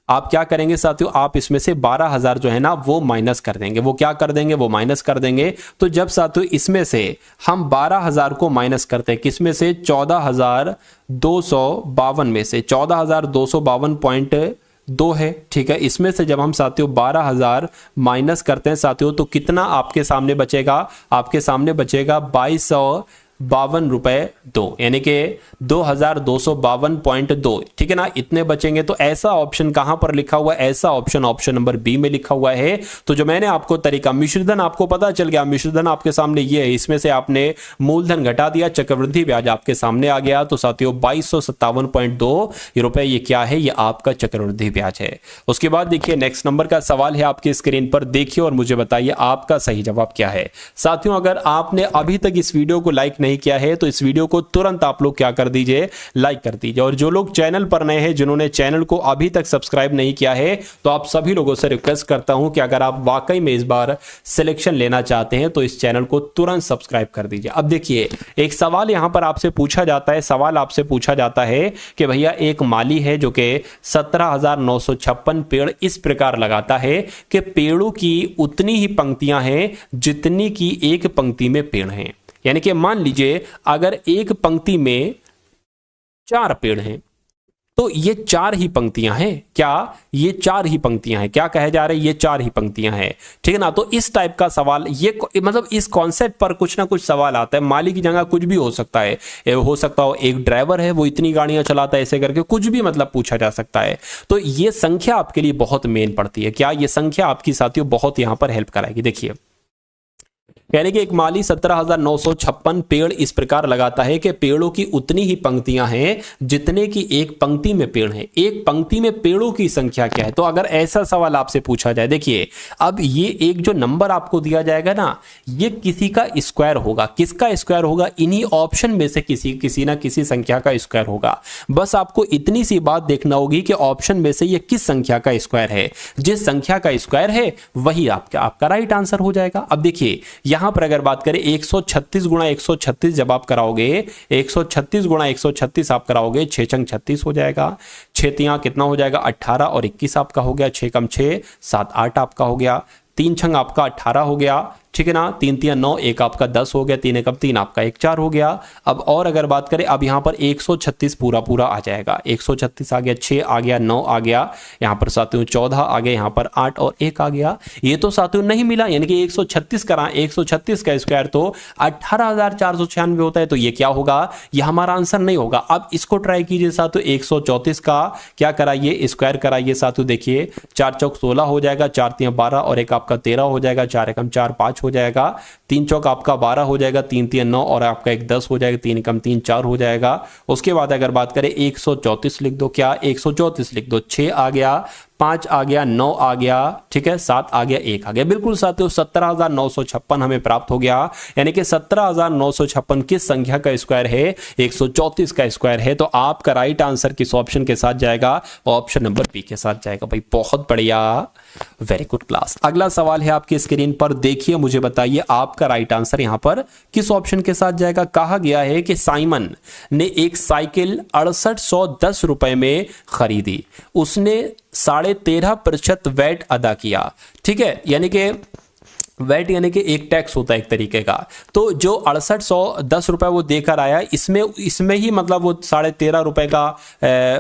आप क्या करेंगे साथियों, आप इसमें से 12,000 जो है ना वो माइनस कर देंगे। वो क्या कर देंगे, वो माइनस कर देंगे। तो जब साथियों इसमें से हम 12,000 को माइनस करते हैं, किसमें से, 14,252 में से, 14,252.2 है, ठीक है। इसमें से जब हम साथियों 12,000 माइनस करते हैं साथियों, तो कितना आपके सामने बचेगा, आपके सामने बचेगा 2252 रुपए 2, यानी कि 2252.2, ठीक है ना, इतने बचेंगे। तो ऐसा ऑप्शन कहां पर लिखा हुआ है, ऐसा ऑप्शन ऑप्शन नंबर बी में लिखा हुआ है। तो जो मैंने आपको तरीका, मिश्रधन आपको पता चल गया, मिश्रधन आपके सामने ये है, इसमें से आपने मूलधन घटा दिया, चक्रवृद्धि ब्याज आपके सामने आ गया। तो साथियों 2257.2 रुपए ये क्या है, ये आपका चक्रवृद्धि ब्याज है। उसके बाद देखिए नेक्स्ट नंबर का सवाल है आपकी स्क्रीन पर, देखिए और मुझे बताइए आपका सही जवाब क्या है। साथियों अगर आपने अभी तक इस वीडियो को लाइक नहीं किया है तो इस वीडियो को तुरंत आप लोग क्या कर दीजिए, लाइक कर दीजिए। और जो लोग चैनल पर नए हैं, जिन्होंने चैनल को अभी तक सब्सक्राइब नहीं किया है, तो आप सभी लोगों से रिक्वेस्ट करता हूं कि अगर आप वाकई में इस बार सिलेक्शन लेना चाहते हैं तो इस चैनल को तुरंत सब्सक्राइब कर दीजिए। अब देखिए एक सवाल यहां पर आपसे पूछा जाता है, सवाल आपसे पूछा जाता है कि भैया एक माली है जो कि 17,956 पेड़ इस प्रकार लगाता है कि पेड़ों की उतनी ही पंक्तियां हैं जितनी की एक पंक्ति में पेड़ हैं। यानी कि मान लीजिए अगर एक पंक्ति में 4 पेड़ हैं तो ये 4 ही पंक्तियां हैं, क्या ये 4 ही पंक्तियां हैं, क्या कहे जा रहे हैं, ये 4 ही पंक्तियां हैं, ठीक है ना। तो इस टाइप का सवाल, ये मतलब इस कॉन्सेप्ट पर कुछ ना कुछ सवाल आता है। माली की जगह कुछ भी हो सकता है, हो सकता हो एक ड्राइवर है वो इतनी गाड़ियां चलाता है, ऐसे करके कुछ भी मतलब पूछा जा सकता है। तो ये संख्या आपके लिए बहुत मेन पड़ती है, क्या ये संख्या आपकी साथियों बहुत यहां पर हेल्प कराएगी। देखिए यानी कि एक माली 17,956 पेड़ इस प्रकार लगाता है कि पेड़ों की उतनी ही पंक्तियां हैं जितने की एक पंक्ति में पेड़ हैं। एक पंक्ति में पेड़ों की संख्या क्या है। तो अगर ऐसा सवाल आपसे पूछा जाए, देखिए अब ये एक जो नंबर आपको दिया जाएगा ना, ये किसी का स्क्वायर होगा। किसका स्क्वायर होगा, इन्हीं ऑप्शन में से किसी ना किसी संख्या का स्क्वायर होगा। बस आपको इतनी सी बात देखना होगी कि ऑप्शन में से ये किस संख्या का स्क्वायर है। जिस संख्या का स्क्वायर है वही आपका राइट आंसर हो जाएगा। अब देखिए यहां पर अगर बात करें 136 गुणा 136 जब आप कराओगे, 136 गुणा 136 आप कराओगे, 6 छंग 36 हो जाएगा, 6 तियां कितना हो जाएगा 18 और 21 आपका हो गया, 6 कम 6 7 8 आपका हो गया, 3 छंग आपका 18 हो गया, ठीक है ना, 3 3 9, एक आपका 10 हो गया, 3 एकम 3 आपका 1 4 हो गया। अब और अगर बात करें, अब यहाँ पर 136 पूरा पूरा आ जाएगा, 136 आ गया, 6 आ गया, 9 आ गया, यहाँ पर साथियों 14 आ गया, यहाँ पर 8 और 1 आ गया। ये तो साथियों नहीं मिला, यानी कि 136 करा, 136 का स्क्वायर तो 18,496 होता है, तो ये क्या होगा, ये हमारा आंसर नहीं होगा। अब इसको ट्राई कीजिए साथियों, 134 का क्या कराइए, स्क्वायर कराइए साथियों। देखिए 4 चौक 16 हो जाएगा, 4 3 12 और एक आपका 13 हो जाएगा, 4 एकम 4 5 हो जाएगा, 3 चौक आपका 12 हो जाएगा, 3 3 9 और आपका एक 10 हो जाएगा, 3 एकम 3 4 हो जाएगा। उसके बाद अगर बात करें 134 लिख दो, क्या 134 लिख दो, 6 आ गया, 5 आ गया, 9 आ गया, ठीक है, 7 आ गया, 1 आ गया। बिल्कुल साथियों 17,956 हमें प्राप्त हो गया, यानी कि 17,956 किस संख्या का स्क्वायर है, 134 का स्क्वायर है। तो आपका राइट आंसर किस ऑप्शन के साथ जाएगा, ऑप्शन नंबर बी के साथ जाएगा। भाई बहुत बढ़िया, वेरी गुड क्लास। अगला सवाल है आपकी स्क्रीन पर, देखिए मुझे बताइए आपका राइट आंसर यहां पर किस ऑप्शन के साथ जाएगा। कहा गया है कि साइमन ने एक साइकिल 6810 रुपए में खरीदी, उसने 13.5% वैट अदा किया, ठीक है, यानी कि वैट यानी कि एक टैक्स होता है एक तरीके का। तो जो 6810 रुपए वो देकर आया, इसमें ही मतलब वो 13.5 रुपए का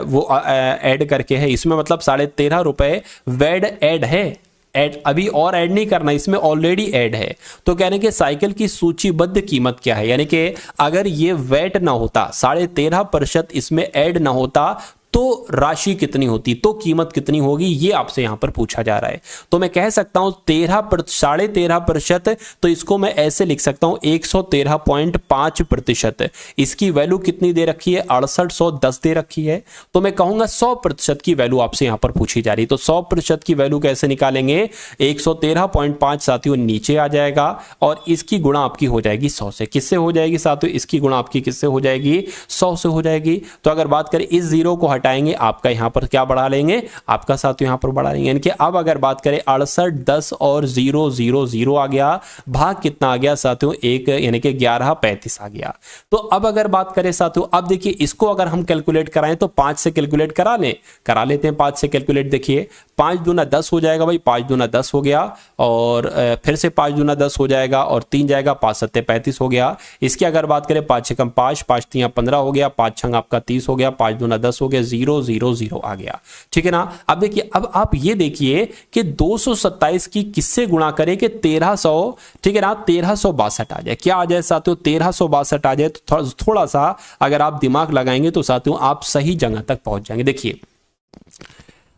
वो ऐड करके है, इसमें मतलब 13.5 रुपए वैट ऐड है, ऐड अभी और ऐड नहीं करना, इसमें ऑलरेडी ऐड है। तो कहने के साइकिल की सूचीबद्ध कीमत क्या है, यानी कि अगर ये वैट ना होता, 13.5% इसमें ऐड ना होता, तो राशि कितनी होती, तो कीमत कितनी होगी, ये आपसे यहां पर पूछा जा रहा है। तो मैं कह सकता हूं 13.5%, तो इसको मैं ऐसे लिख सकता हूं 113.5%। इसकी वैल्यू कितनी दे रखी है, 6810 दे रखी है। तो मैं कहूंगा 100% की वैल्यू आपसे यहां पर पूछी जा रही है। तो 100% की वैल्यू कैसे निकालेंगे, 113.5 साथियों नीचे आ जाएगा और इसकी गुणा आपकी हो जाएगी 100 से। किससे हो जाएगी साथियों, इसकी गुणा आपकी किससे हो जाएगी, 100 से हो जाएगी। तो अगर बात करें इस जीरो को हटाएंगे, आपका यहां पर क्या बढ़ा लेंगे, आपका साथियों यहां पर बढ़ा लेंगे, यानी कि अब अगर बात करें 68 10 और 0 0 0 आ गया, भाग कितना आ गया साथियों, एक, यानी कि 11 35 आ गया। तो अब अगर बात करें साथियों, अब देखिए इसको अगर हम कैलकुलेट कराएं तो 5 से कैलकुलेट करा लेते हैं, 5 से कैलकुलेट। देखिए 5 दूना 10 हो जाएगा, भाई 5 दूना 10 हो गया, और फिर से 5 दूना 10 हो जाएगा, और 3 जाएगा, 5 7 35 हो गया। इसकी अगर बात करें 5 6 5, 5 3 15 हो गया, 5 6 आपका 30 हो गया, 5 दूना 10 हो गया, 0 0 0 आ गया, ठीक है ना। अब देखिए, अब आप ये देखिए कि 227 की किससे गुणा करें कि 1300, ठीक है ना, 1362 आ जाए। क्या आ जाए साथियों, 1362 आ जाए। तो थोड़ा सा अगर आप दिमाग लगाएंगे तो साथियों आप सही जगह तक पहुंच जाएंगे। देखिए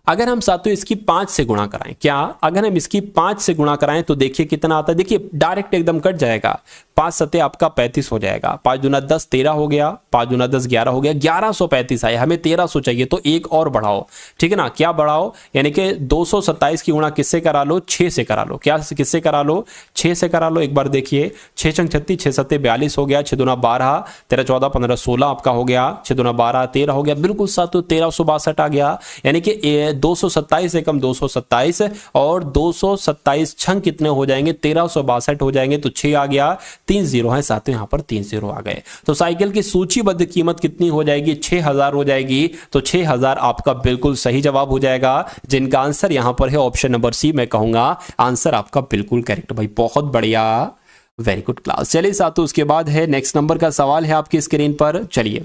अगर हम साथियों इसकी 5 से गुणा कराएं, क्या अगर हम इसकी 5 से गुणा कराएं तो देखिए कितना आता है, देखिए डायरेक्ट एकदम कट जाएगा, 5 सत्ते आपका 35 हो जाएगा, 5 दूना 10 13 हो गया, 5 दूना 10 11 हो गया, 1135 आया, हमें 1300 चाहिए, तो एक और बढ़ाओ, ठीक है ना। क्या बढ़ाओ, यानी कि 227 की गुणा किससे करा लो, 6 से करा लो। क्या किससे करा लो, 6 से करा लो। एक बार देखिए 6 छंग 36, 6 सत्ते 42 हो गया, 6 दूना 12, 13 14 15 16 आपका हो गया, 6 दूना 12 13 हो गया, बिल्कुल साथियों 1362 आ गया। यानी कि 227 से कम 227 और 227 छंग कितने हो जाएंगे, 1362 हो जाएंगे, तो 6 आ गया, 3 जीरो है साथियों, यहां पर 3 जीरो आ गए। तो साइकिल की सूचीबद्ध कीमत कितनी हो जाएगी, 6000 हो जाएगी। तो 6000 आपका बिल्कुल सही जवाब हो जाएगा, जिनका आंसर यहां पर है ऑप्शन नंबर सी। मैं कहूंगा आंसर आपका बिल्कुल करेक्ट। भाई बहुत बढ़िया, वेरी गुड क्लास। चलिए साथियों उसके बाद है नेक्स्ट नंबर का सवाल है आपकी स्क्रीन पर। चलिए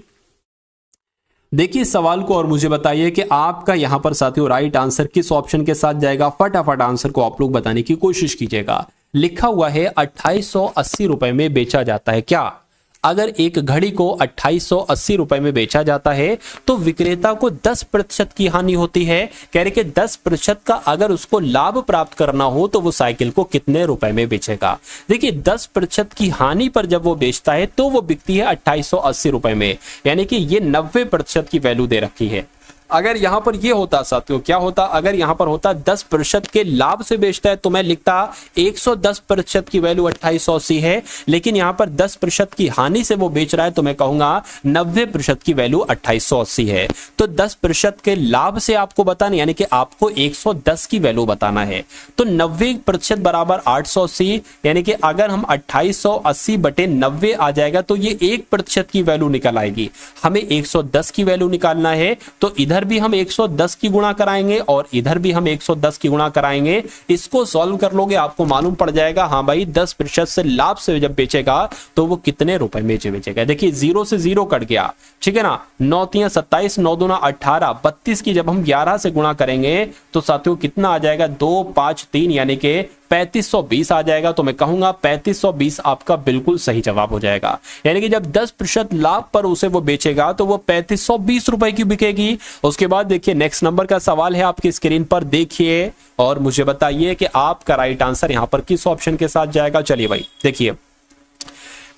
देखिए सवाल को और मुझे बताइए कि आपका यहां पर साथियों राइट आंसर किस ऑप्शन के साथ जाएगा। फटाफट आंसर को आप लोग बताने की कोशिश कीजिएगा। लिखा हुआ है 2880 रुपए में बेचा जाता है। क्या अगर एक घड़ी को 2880 रुपए में बेचा जाता है तो विक्रेता को 10% की हानि होती है। कह रहे कि 10% का अगर उसको लाभ प्राप्त करना हो तो वो साइकिल को कितने रुपए में बेचेगा। देखिए 10% की हानि पर जब वो बेचता है तो वो बिकती है 2880 रुपए में, यानी कि ये 90% की वैल्यू दे रखी है। अगर यहां पर ये होता साथियों, क्या होता, अगर यहां पर होता 10% के लाभ से बेचता है तो मैं लिखता 110% की वैल्यू 2880 है, लेकिन यहां पर 10% की हानि से वो बेच रहा है तो मैं कहूंगा 90% की वैल्यू 2880 है। तो 10% के लाभ से आपको बताना, यानी कि आपको 110 की वैल्यू बताना है। तो 90% बराबर 880, यानी कि अगर हम 2880 बटे 90 आ जाएगा तो ये 1% की वैल्यू निकल आएगी। हमें 110 की वैल्यू निकालना है तो इधर इधर भी हम 110 की गुणा कराएंगे और इधर भी हम 110 की गुणा कराएंगे। इसको सॉल्व कर लोगे, आपको मालूम पड़ जाएगा हाँ भाई 10% से लाभ से जब बेचेगा तो वो कितने रुपए में बेचेगा। देखिए 0 से 0 कट गया, ठीक है ना, 9 3 27, 9 दूना 18, 32 की जब हम 11 से गुणा करेंगे तो साथियों कितना आ जाएगा, 2 5 3 यानी कि 3520 आ जाएगा। तो मैं कहूंगा 3520 आपका बिल्कुल सही जवाब हो जाएगा। यानी कि जब 10% लाभ पर उसे वो बेचेगा तो वो 3520 रुपए की बिकेगी। उसके बाद देखिए नेक्स्ट नंबर का सवाल है आपकी स्क्रीन पर, देखिए और मुझे बताइए कि आपका राइट आंसर यहां पर किस ऑप्शन के साथ जाएगा। चलिए भाई देखिए,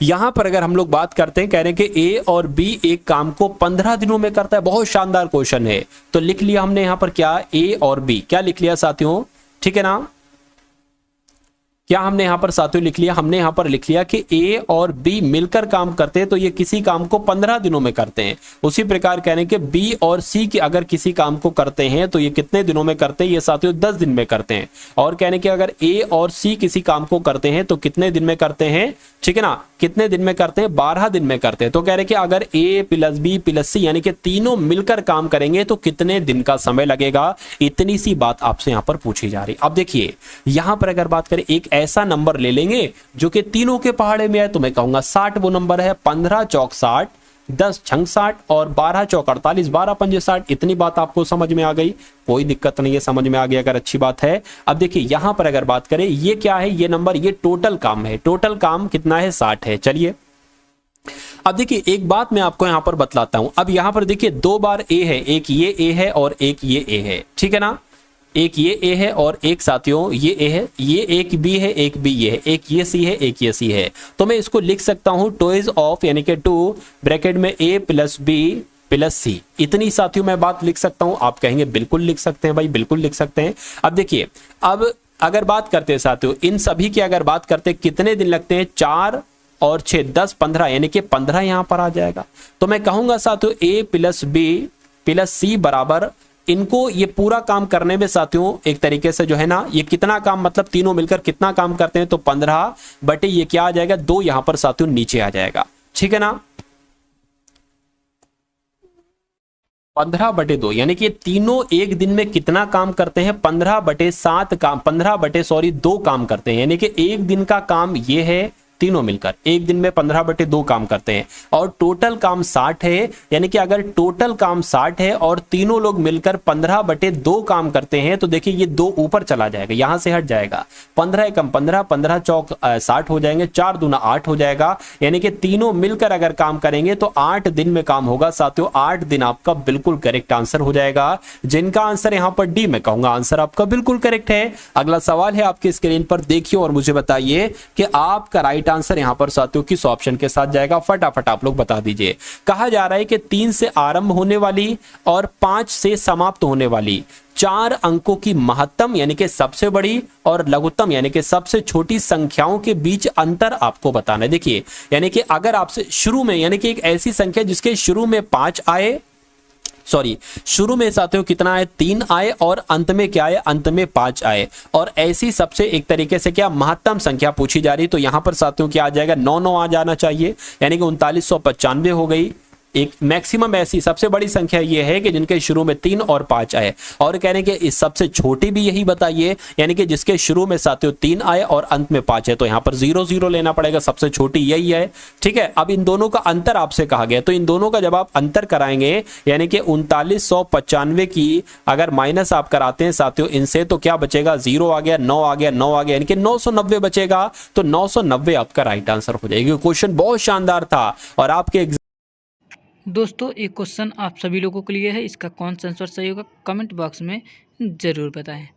यहां पर अगर हम लोग बात करते हैं, कह रहे हैं कि ए और बी एक काम को 15 दिनों में करता है। बहुत शानदार क्वेश्चन है। तो लिख लिया हमने यहां पर क्या, ए और बी, क्या लिख लिया साथियों, ठीक है ना, क्या हमने यहां पर साथियों लिख लिया, हमने यहां पर लिख लिया कि ए और बी मिलकर काम करते हैं तो ये किसी काम को 15 दिनों में करते हैं। उसी प्रकार कह रहे हैं कि बी और सी की अगर किसी काम को करते हैं तो ये कितने दिनों में करते हैं, ये साथियों 10 दिन में करते हैं। और कहने कि अगर ए और सी किसी काम को करते हैं तो कितने दिन में करते हैं, ठीक है ना, कितने दिन में करते हैं, 12 दिन में करते हैं। तो कह रहे कि अगर ए प्लस बी प्लस सी यानी कि तीनों मिलकर काम करेंगे तो कितने दिन का समय लगेगा, इतनी सी बात आपसे यहां पर पूछी जा रही। अब देखिए यहां पर अगर बात करें, एक ऐसा नंबर ले लेंगे जो कि तीनों के पहाड़े में है, तो मैं कहूंगा 60 वो नंबर है। 15 चौक 60, 10 छंग 60 और 12 चौक 48, 12 पंजे 60। इतनी बात आपको समझ में आ गई, कोई दिक्कत नहीं है, समझ में आ गई अगर अच्छी बात है। अब देखिए यहां पर अगर बात करें, ये क्या है, ये नंबर, ये टोटल काम है। टोटल काम कितना है, 60 है। चलिए अब देखिए एक बात मैं आपको यहां पर बतलाता हूं। अब यहां पर देखिए 2 बार ए है, एक ये ए है और एक ये ए है, ठीक है ना, एक ये ए है और एक साथियों ये ए है, ये एक बी है, एक बी ये है, एक ये सी है, एक ये सी है। तो मैं इसको लिख सकता हूं टोइज ऑफ यानी कि 2 ब्रैकेट में ए प्लस बी प्लस सी। इतनी साथियों मैं बात लिख सकता हूं। आप कहेंगे बिल्कुल लिख सकते हैं भाई, बिल्कुल लिख सकते हैं। अब देखिए, अब अगर बात करते हैं साथियों इन सभी की, अगर बात करते हैं कितने दिन लगते हैं, 4 और 6 10 15 यानी कि 15 यहां पर आ जाएगा। तो मैं कहूंगा साथियों ए प्लस बी प्लस सी बराबर, इनको ये पूरा काम करने में साथियों एक तरीके से जो है ना, ये कितना काम, मतलब तीनों मिलकर कितना काम करते हैं, तो 15 बटे ये क्या आ जाएगा, 2 यहां पर साथियों नीचे आ जाएगा, ठीक है ना, 15 बटे 2 यानी कि तीनों एक दिन में कितना काम करते हैं, 15 बटे 7 काम, 15 बटे 2 काम करते हैं। यानी कि एक दिन का काम ये है, तीनों मिलकर एक दिन में 15 बटे 2 काम करते हैं और टोटल काम 60 है। यानी कि अगर टोटल काम 60 है और तीनों लोग मिलकर 15 बटे 2 काम करते हैं तो देखिए ये 2 ऊपर चला जाएगा, यहां से हट जाएगा, 15 एकम 15, 15 चौक 60 हो जाएंगे, 4 दूना 8 हो जाएगा। यानी कि तीनों मिलकर अगर काम करेंगे तो 8 दिन में काम होगा साथियों। 8 दिन आपका बिल्कुल करेक्ट आंसर हो जाएगा, जिनका आंसर यहां पर डी, मैं कहूंगा आंसर आपका बिल्कुल करेक्ट है। अगला सवाल है आपकी स्क्रीन पर, देखिए और मुझे बताइए कि आपका राइट आंसर यहां पर साथियों किस ऑप्शन के साथ जाएगा, फटाफट आप लोग बता दीजिए। कहा जा रहा है कि 3 से आरंभ होने वाली और 5 से समाप्त होने वाली 4 अंकों की महत्तम यानी कि सबसे बड़ी और लघुत्तम यानी कि सबसे छोटी संख्याओं के बीच अंतर आपको बताना है। देखिए यानी कि अगर आपसे शुरू में, यानी कि एक ऐसी संख्या जिसके शुरू में 5 आए, सॉरी शुरू में साथियों कितना आए, 3 आए और अंत में क्या आए, अंत में 5 आए। और ऐसी सबसे एक तरीके से क्या महत्तम संख्या पूछी जा रही, तो यहां पर साथियों क्या आ जाएगा, 9 आ जाना चाहिए। यानी कि 3995 हो गई। एक मैक्सिमम ऐसी सबसे बड़ी संख्या ये है कि जिनके शुरू में 3 और 5 आए। और कहने के इस सबसे छोटी भी यही बताइए, यानी कि जिसके शुरू में साथियों 3 आए और अंत में 5 है, तो यहां पर 0 0 लेना पड़ेगा, सबसे छोटी यही है, ठीक है। अब इन दोनों का अंतर आपसे कहा गया, तो इन दोनों का जब आप अंतर कराएंगे यानी कि 3995 की अगर माइनस आप कराते हैं साथियों इनसे, तो क्या बचेगा, 0 आ गया, 9 आ गया, 9 आ गया, यानी कि 990 बचेगा। तो 990 आपका राइट आंसर हो जाएगा। क्वेश्चन बहुत शानदार था और आपके दोस्तों एक क्वेश्चन आप सभी लोगों के लिए है, इसका कौन सा आंसर सही होगा कमेंट बॉक्स में ज़रूर बताएं।